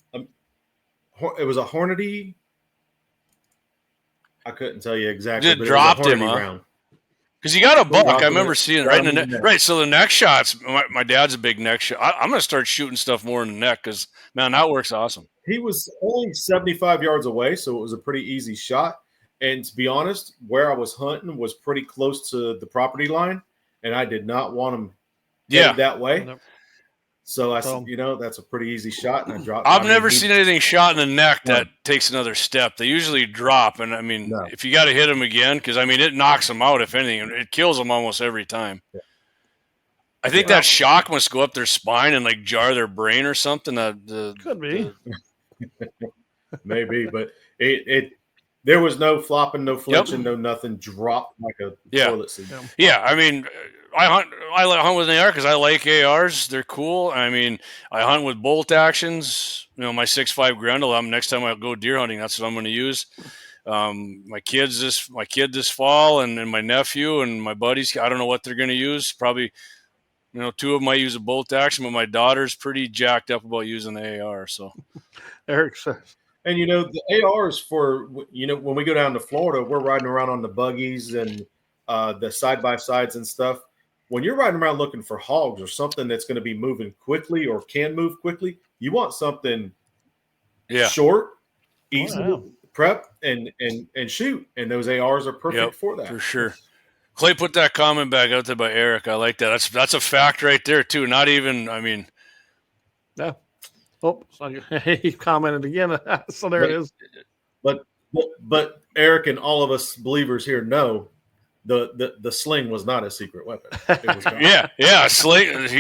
[SPEAKER 2] I couldn't tell you exactly.
[SPEAKER 5] It
[SPEAKER 2] but
[SPEAKER 5] dropped
[SPEAKER 2] it was a
[SPEAKER 5] him,
[SPEAKER 2] Hornady
[SPEAKER 5] huh?
[SPEAKER 2] round.
[SPEAKER 5] Because you got a buck.
[SPEAKER 2] Dropped
[SPEAKER 5] I
[SPEAKER 2] him
[SPEAKER 5] remember
[SPEAKER 2] in-
[SPEAKER 5] seeing it
[SPEAKER 2] got
[SPEAKER 5] right in
[SPEAKER 2] him
[SPEAKER 5] the
[SPEAKER 2] in
[SPEAKER 5] neck.
[SPEAKER 2] the neck.
[SPEAKER 5] Right, so the neck shots, my dad's a big neck shot. I'm going to start shooting stuff more in the neck because, man, that works awesome.
[SPEAKER 2] He was only 75 yards away, so it was a pretty easy shot. And to be honest, where I was hunting was pretty close to the property line, and I did not want him headed that way.
[SPEAKER 1] Nope.
[SPEAKER 2] So I
[SPEAKER 1] So-
[SPEAKER 2] said, that's a pretty easy shot, and I dropped.
[SPEAKER 5] I've never seen anything shot in the neck that takes another step. They usually drop, and I mean,
[SPEAKER 2] No.
[SPEAKER 5] if you got to hit them again, because I mean, it knocks them out. If anything, it kills them almost every time.
[SPEAKER 2] Yeah.
[SPEAKER 5] I think that shock must go up their spine and like jar their brain or something.
[SPEAKER 1] Could be.
[SPEAKER 2] maybe, but it there was no flopping, no flinching, no nothing. Dropped like a toilet seat.
[SPEAKER 5] Yeah, I mean, I hunt with an AR because I like ARs. They're cool. I mean, I hunt with bolt actions. My 6.5 Grendel. Next time I go deer hunting, that's what I'm going to use. My kid this fall, and my nephew and my buddies. I don't know what they're going to use. Probably, two of them might use a bolt action, but my daughter's pretty jacked up about using the AR. So,
[SPEAKER 1] Eric says.
[SPEAKER 2] And the ARs for when we go down to Florida, we're riding around on the buggies and the side by sides and stuff. When you're riding around looking for hogs or something that's going to be moving quickly or can move quickly, you want something short, easy to prep and shoot. And those ARs are perfect for that.
[SPEAKER 5] For sure. Clay put that comment back out there by Eric. I like that. That's a fact right there too. Not even. I mean.
[SPEAKER 1] Yeah. Oh, so he commented again. So there it is.
[SPEAKER 2] But Eric and all of us believers here know the sling was not a secret weapon. It was
[SPEAKER 5] yeah, sling.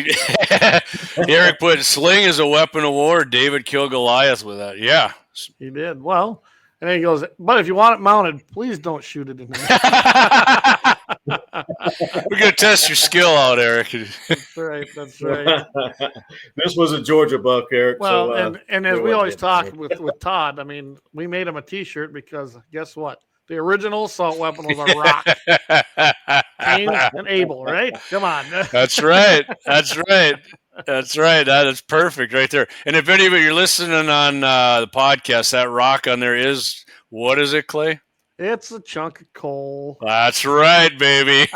[SPEAKER 5] Eric put sling is a weapon of war. David killed Goliath with that. Yeah,
[SPEAKER 1] he did. Well, and then he goes, but if you want it mounted, please don't shoot it in the
[SPEAKER 5] We're gonna test your skill out, Eric.
[SPEAKER 1] That's right. That's right.
[SPEAKER 2] This was a Georgia buck, Eric.
[SPEAKER 1] Well,
[SPEAKER 2] so,
[SPEAKER 1] and as we always talk with Todd, I mean, we made him a T-shirt because guess what? The original assault weapon was a rock. Cain and Abel, right? Come on.
[SPEAKER 5] That's right. That's right. That's right. That is perfect right there. And if any of you are listening on the podcast, that rock on there is, what is it, Clay?
[SPEAKER 1] It's a chunk of coal.
[SPEAKER 5] That's right, baby.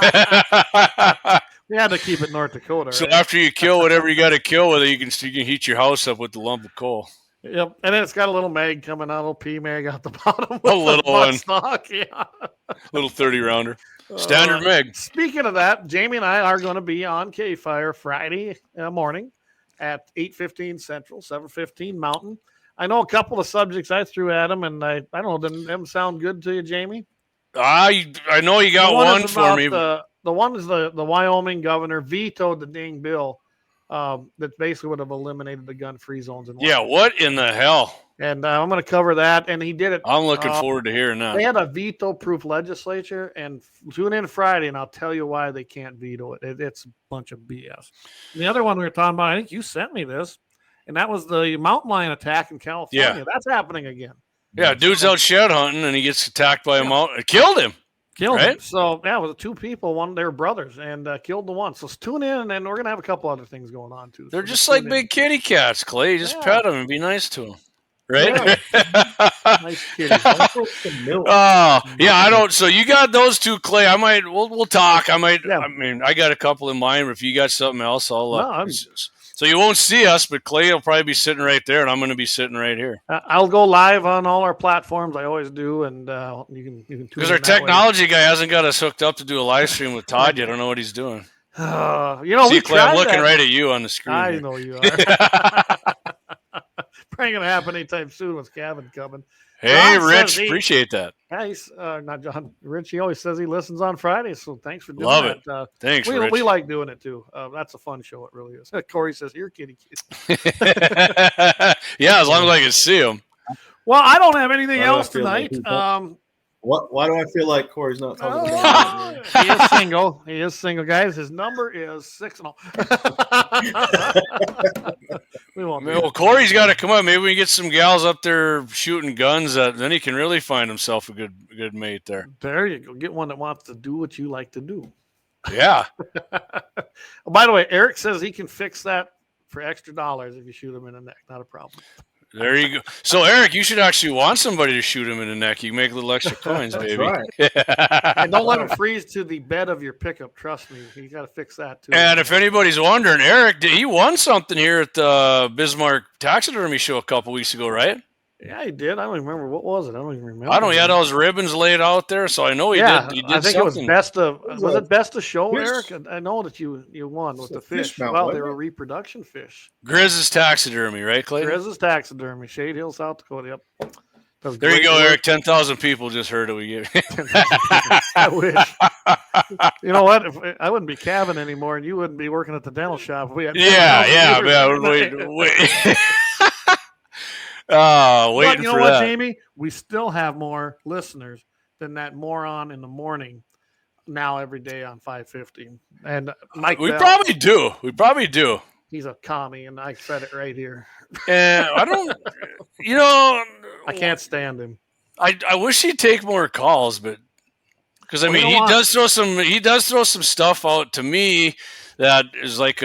[SPEAKER 1] We had to keep it North Dakota.
[SPEAKER 5] So
[SPEAKER 1] right?
[SPEAKER 5] after you kill whatever you got to kill with it, you can heat your house up with the lump of coal.
[SPEAKER 1] Yep, and then it's got a little mag coming out, a little P mag out the bottom.
[SPEAKER 5] A little one.
[SPEAKER 1] Stock. Yeah.
[SPEAKER 5] Little 30 rounder. Standard meg.
[SPEAKER 1] Speaking of that, Jamie and I are going to be on K-Fire Friday morning at 8:15 Central, 7:15 Mountain. I know a couple of subjects I threw at him, and I don't know, didn't them sound good to you, Jamie?
[SPEAKER 5] I know you got one for me.
[SPEAKER 1] The one is the Wyoming governor vetoed the dang bill that basically would have eliminated the gun-free zones.
[SPEAKER 5] Yeah, what in the hell?
[SPEAKER 1] And I'm going to cover that, and he did it.
[SPEAKER 5] I'm looking forward to hearing that.
[SPEAKER 1] They had a veto-proof legislature, and tune in Friday, and I'll tell you why they can't veto it. It's a bunch of BS. And the other one we were talking about, I think you sent me this, and that was the mountain lion attack in California.
[SPEAKER 5] Yeah.
[SPEAKER 1] That's happening again.
[SPEAKER 5] Yeah, dude's out shed hunting, and he gets attacked by a mountain. It killed him.
[SPEAKER 1] Killed him. So, yeah, it was two people. One, they were brothers, and killed the one. So tune in, and we're going to have a couple other things going on, too.
[SPEAKER 5] They're
[SPEAKER 1] So
[SPEAKER 5] just like
[SPEAKER 1] tune
[SPEAKER 5] big kitty cats, Clay. Just pet them and be nice to them. right?
[SPEAKER 1] Nice kitty.
[SPEAKER 2] Some milk.
[SPEAKER 5] Oh, yeah, I don't. So you got those two, Clay. We'll talk. I
[SPEAKER 1] Yeah.
[SPEAKER 5] mean, I got a couple in mind, but if you got something else, I'll.
[SPEAKER 1] No, I'm-
[SPEAKER 5] so you won't see us, but Clay will probably be sitting right there, and I'm going to be sitting right here.
[SPEAKER 1] I'll go live on all our platforms. I always do, and you can tune
[SPEAKER 5] Because
[SPEAKER 1] in
[SPEAKER 5] our
[SPEAKER 1] that way.
[SPEAKER 5] technology guy hasn't got us hooked up to do a live stream with Todd yet. I don't know what he's doing.
[SPEAKER 1] You know,
[SPEAKER 5] See,
[SPEAKER 1] we
[SPEAKER 5] Clay, I'm
[SPEAKER 1] tried
[SPEAKER 5] looking
[SPEAKER 1] that.
[SPEAKER 5] right at you on the screen.
[SPEAKER 1] I
[SPEAKER 5] here.
[SPEAKER 1] know you are. Probably gonna happen anytime soon with Kevin coming.
[SPEAKER 5] Hey,
[SPEAKER 1] Ron
[SPEAKER 5] Rich,
[SPEAKER 1] says he-
[SPEAKER 5] appreciate that.
[SPEAKER 1] Yeah, he's not John. Rich. He always says he listens on Fridays, so thanks for doing
[SPEAKER 5] Love
[SPEAKER 1] that.
[SPEAKER 5] it. Thanks,
[SPEAKER 1] We
[SPEAKER 5] Rich.
[SPEAKER 1] like doing it too. That's a fun show. It really is. Corey says, "Here, kitty."
[SPEAKER 5] Yeah, as long as I can see him.
[SPEAKER 1] Well, I don't have anything
[SPEAKER 2] Why do I
[SPEAKER 1] else
[SPEAKER 2] feel like
[SPEAKER 1] tonight.
[SPEAKER 2] he's Why do I feel like Corey's not talking about it?
[SPEAKER 1] He is single. He is single, guys. His number is 6. We won't. do
[SPEAKER 5] Well,
[SPEAKER 1] that.
[SPEAKER 5] Corey's got to come up. Maybe we can get some gals up there shooting guns. Then he can really find himself a good mate there.
[SPEAKER 1] There you go. Get one that wants to do what you like to do.
[SPEAKER 5] Yeah.
[SPEAKER 1] By the way, Eric says he can fix that for extra dollars if you shoot him in the neck. Not a problem.
[SPEAKER 5] There you go. So, Eric, you should actually want somebody to shoot him in the neck. You make little extra coins,
[SPEAKER 2] That's
[SPEAKER 5] baby.
[SPEAKER 2] right.
[SPEAKER 1] And don't let him freeze to the bed of your pickup. Trust me, you got to fix that too.
[SPEAKER 5] And if anybody's wondering, Eric, he won something here at the Bismarck Taxidermy Show a couple weeks ago, right?
[SPEAKER 1] Yeah, he did. I don't even remember what was it. I don't even remember.
[SPEAKER 5] I don't know. He had all his ribbons laid out there, so I know he
[SPEAKER 1] Yeah,
[SPEAKER 5] did. He did
[SPEAKER 1] I think
[SPEAKER 5] something.
[SPEAKER 1] it was best of. Was it best of show,
[SPEAKER 2] fish-
[SPEAKER 1] Eric? I know that you won with
[SPEAKER 2] It's
[SPEAKER 1] the
[SPEAKER 2] a fish
[SPEAKER 1] fish.
[SPEAKER 2] mount,
[SPEAKER 1] Well,
[SPEAKER 2] wasn't
[SPEAKER 1] they were
[SPEAKER 2] it?
[SPEAKER 1] reproduction fish.
[SPEAKER 5] Grizz's Taxidermy, right, Clay?
[SPEAKER 1] Grizz's Taxidermy, Shade Hill, South Dakota. Yep. That was
[SPEAKER 5] There you
[SPEAKER 1] great
[SPEAKER 5] go,
[SPEAKER 1] work.
[SPEAKER 5] Eric. 10,000 people just heard it. We get.
[SPEAKER 1] I wish. You know what? If I wouldn't be Kevin anymore, and you wouldn't be working at the dental shop. If we had
[SPEAKER 5] Yeah. Wait. Oh,
[SPEAKER 1] But
[SPEAKER 5] waiting
[SPEAKER 1] you know
[SPEAKER 5] for
[SPEAKER 1] what,
[SPEAKER 5] that.
[SPEAKER 1] Jamie? We still have more listeners than that moron in the morning now every day on 550. And Mike
[SPEAKER 5] We
[SPEAKER 1] Bell,
[SPEAKER 5] probably do. We probably do.
[SPEAKER 1] he's a commie, and I said it right here.
[SPEAKER 5] And I don't. You know,
[SPEAKER 1] I can't stand him.
[SPEAKER 5] I wish he'd take more calls, but because I
[SPEAKER 1] Well, you
[SPEAKER 5] mean
[SPEAKER 1] know what?
[SPEAKER 5] he does throw some stuff out to me that is like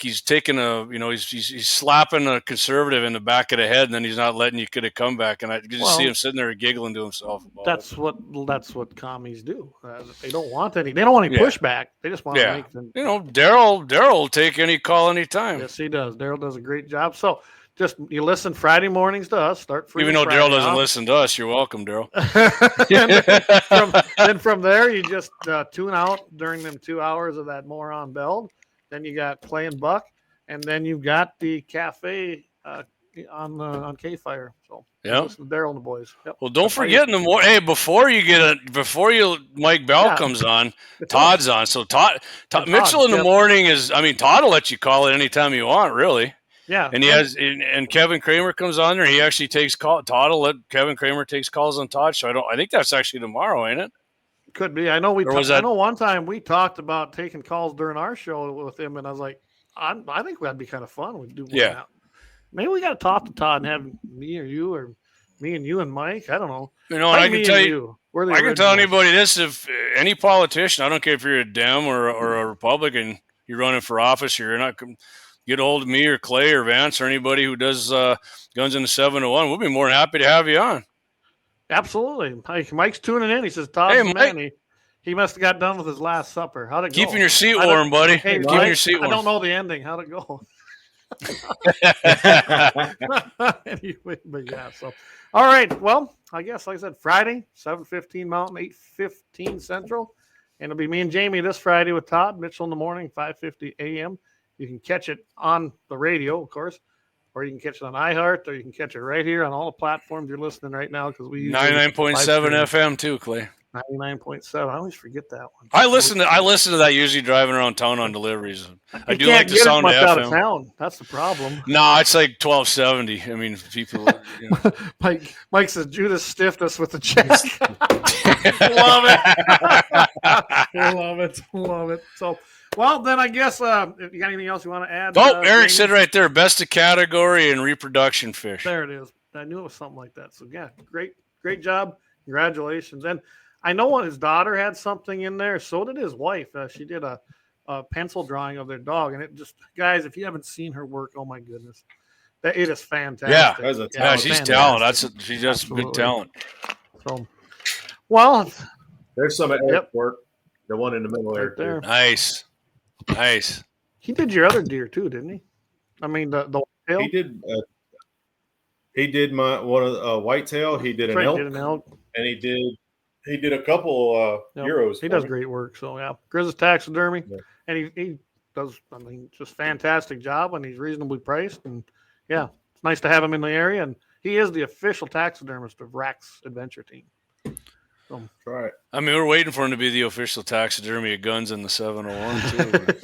[SPEAKER 5] he's taking he's slapping a conservative in the back of the head, and then he's not letting you get a comeback, and I just
[SPEAKER 1] Well,
[SPEAKER 5] see him sitting there giggling to himself. About
[SPEAKER 1] That's what commies do. They don't want any. They don't want any
[SPEAKER 5] Yeah.
[SPEAKER 1] pushback. They just want
[SPEAKER 5] Yeah.
[SPEAKER 1] to make them.
[SPEAKER 5] it. You know, Daryl will take any call anytime.
[SPEAKER 1] Yes, he does. Daryl does a great job. So just you listen Friday mornings to us. Start free.
[SPEAKER 5] Even though
[SPEAKER 1] Friday
[SPEAKER 5] Daryl doesn't
[SPEAKER 1] off.
[SPEAKER 5] listen to us, you're welcome, Daryl.
[SPEAKER 1] then from there, you just tune out during them 2 hours of that moron belled. Then you got playing buck, and then you've got the cafe on K Fire. So
[SPEAKER 5] Yeah.
[SPEAKER 1] listen to Daryl and the boys. Yep.
[SPEAKER 5] Well, don't
[SPEAKER 1] That's how you-
[SPEAKER 5] forget in the morning. Hey, before Mike Bell
[SPEAKER 1] Yeah.
[SPEAKER 5] comes on, Todd's on. So Todd
[SPEAKER 1] Todd,
[SPEAKER 5] Mitchell in the
[SPEAKER 1] yep.
[SPEAKER 5] morning is. I mean, Todd will let you call it anytime you want, really.
[SPEAKER 1] Yeah,
[SPEAKER 5] And he has, and Kevin Kramer comes on there. He actually takes call. Todd will let Kevin Kramer takes calls on Todd. So I think that's actually tomorrow, ain't it?
[SPEAKER 1] could be. I know
[SPEAKER 5] Or was
[SPEAKER 1] I
[SPEAKER 5] that-
[SPEAKER 1] know one time we talked about taking calls during our show with him, and I was like, I think that'd be kind of fun. We'd do one
[SPEAKER 5] Yeah.
[SPEAKER 1] out. Maybe we got to talk to Todd and have me or you or me and you and Mike. I don't know.
[SPEAKER 5] You know, and I
[SPEAKER 1] Like
[SPEAKER 5] can
[SPEAKER 1] me
[SPEAKER 5] tell
[SPEAKER 1] and
[SPEAKER 5] you.
[SPEAKER 1] We're the
[SPEAKER 5] I can tell
[SPEAKER 1] originals.
[SPEAKER 5] anybody this: if any politician, I don't care if you're a Dem or a Republican, you're running for office, you're not get a hold of me or Clay or Vance or anybody who does guns in the 701. We'll be more than happy to have you on.
[SPEAKER 1] Absolutely. Mike's tuning in. He says, Todd's
[SPEAKER 5] Hey,
[SPEAKER 1] the
[SPEAKER 5] Mike.
[SPEAKER 1] man. He must have got done with his last supper. How'd it go?
[SPEAKER 5] Keeping your seat
[SPEAKER 1] I don't-
[SPEAKER 5] warm, buddy.
[SPEAKER 1] Hey,
[SPEAKER 5] Keeping
[SPEAKER 1] Mike,
[SPEAKER 5] your seat
[SPEAKER 1] I
[SPEAKER 5] warm.
[SPEAKER 1] don't know the ending. How'd it go? Anyway, but yeah. So, all right. Well, I guess, like I said, Friday, 7:15 Mountain, 8:15 Central. And it'll be me and Jamie this Friday with Todd Mitchell in the morning, 5:50 a.m. You can catch it on the radio, of course, or you can catch it on iHeart, or you can catch it right here on all the platforms you're listening right now, because we use
[SPEAKER 5] 99.7 FM too, Clay.
[SPEAKER 1] 99.7. I always forget that one.
[SPEAKER 5] I listen to that usually driving around town on deliveries. I
[SPEAKER 1] You
[SPEAKER 5] do
[SPEAKER 1] can't
[SPEAKER 5] like the
[SPEAKER 1] get it
[SPEAKER 5] sound of
[SPEAKER 1] much out of
[SPEAKER 5] FM.
[SPEAKER 1] town. That's the problem.
[SPEAKER 5] No, it's like 1270. I mean, people. You know.
[SPEAKER 1] Mike says Judas stiffed us with the check. Love it. Love it. Love it. So, well, then I guess if you got anything else you want to add?
[SPEAKER 5] Oh, Eric
[SPEAKER 1] Jamie?
[SPEAKER 5] said right there, best of category and reproduction fish.
[SPEAKER 1] There it is. I knew it was something like that. So, yeah, great job. Congratulations. And I know his daughter had something in there. So did his wife. She did a pencil drawing of their dog. And it just, guys, if you haven't seen her work, oh my goodness. It is fantastic.
[SPEAKER 2] That's a
[SPEAKER 5] Yeah,
[SPEAKER 2] talent.
[SPEAKER 5] she's
[SPEAKER 1] fantastic.
[SPEAKER 5] talent. She's just
[SPEAKER 1] Absolutely.
[SPEAKER 5] good talent.
[SPEAKER 1] So, well,
[SPEAKER 2] There's some at Eric's
[SPEAKER 1] Yep.
[SPEAKER 2] work. The one in the middle
[SPEAKER 1] right there.
[SPEAKER 5] Nice.
[SPEAKER 1] He did your other deer too, didn't he? I mean, the tail.
[SPEAKER 2] He did. He did my one of the whitetail. He did an
[SPEAKER 1] Right,
[SPEAKER 2] elk,
[SPEAKER 1] did an elk.
[SPEAKER 2] and he did a couple
[SPEAKER 1] Yep.
[SPEAKER 2] euros.
[SPEAKER 1] He
[SPEAKER 2] for
[SPEAKER 1] does
[SPEAKER 2] me.
[SPEAKER 1] great work. So yeah, Grizz's taxidermy,
[SPEAKER 2] Yeah.
[SPEAKER 1] and he does. I mean, just fantastic job, and he's reasonably priced. And yeah, it's nice to have him in the area. And he is the official taxidermist of Rack's Adventure Team. So,
[SPEAKER 2] Try it.
[SPEAKER 5] I mean, we're waiting for him to be the official taxidermy of guns in the 701 too.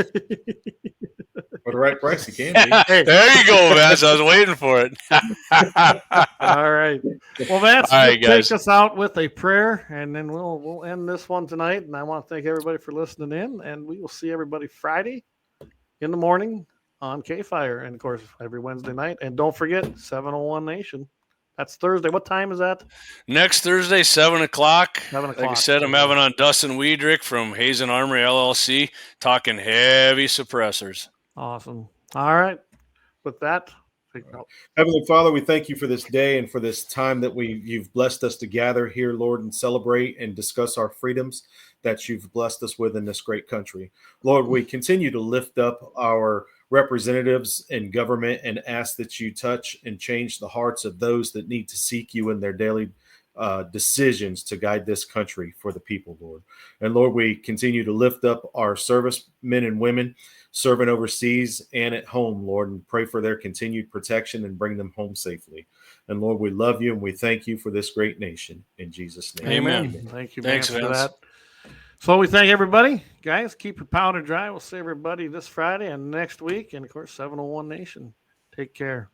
[SPEAKER 2] For the right price, he can be.
[SPEAKER 1] Hey.
[SPEAKER 5] There you go, Vance. I was waiting for it.
[SPEAKER 1] all right. Well, Vance,
[SPEAKER 5] All right,
[SPEAKER 1] take
[SPEAKER 5] guys.
[SPEAKER 1] us out with a prayer, and then we'll end this one tonight. And I want to thank everybody for listening in, and we will see everybody Friday in the morning on K-Fire, and of course every Wednesday night. And don't forget 701 Nation. That's Thursday. What time is that?
[SPEAKER 5] Next Thursday, 7 o'clock.
[SPEAKER 1] 7
[SPEAKER 5] Like I
[SPEAKER 1] o'clock.
[SPEAKER 5] said, I'm having on Dustin Weidrich from Hazen Armory LLC talking heavy suppressors.
[SPEAKER 1] Awesome. All right. With that,
[SPEAKER 2] Heavenly Father, we thank you for this day and for this time that you've blessed us to gather here, Lord, and celebrate and discuss our freedoms that you've blessed us with in this great country. Lord, we continue to lift up our representatives in government and ask that you touch and change the hearts of those that need to seek you in their daily decisions to guide this country for the people, Lord. And Lord, we continue to lift up our servicemen and women serving overseas and at home, Lord, and pray for their continued protection and bring them home safely. And Lord, we love you and we thank you for this great nation. In Jesus' name.
[SPEAKER 5] Amen.
[SPEAKER 1] Thank you,
[SPEAKER 5] Thanks,
[SPEAKER 1] Vance, for
[SPEAKER 5] Vince.
[SPEAKER 1] that. So we thank everybody. Guys, keep your powder dry. We'll see everybody this Friday and next week. And, of course, 701 Nation. Take care.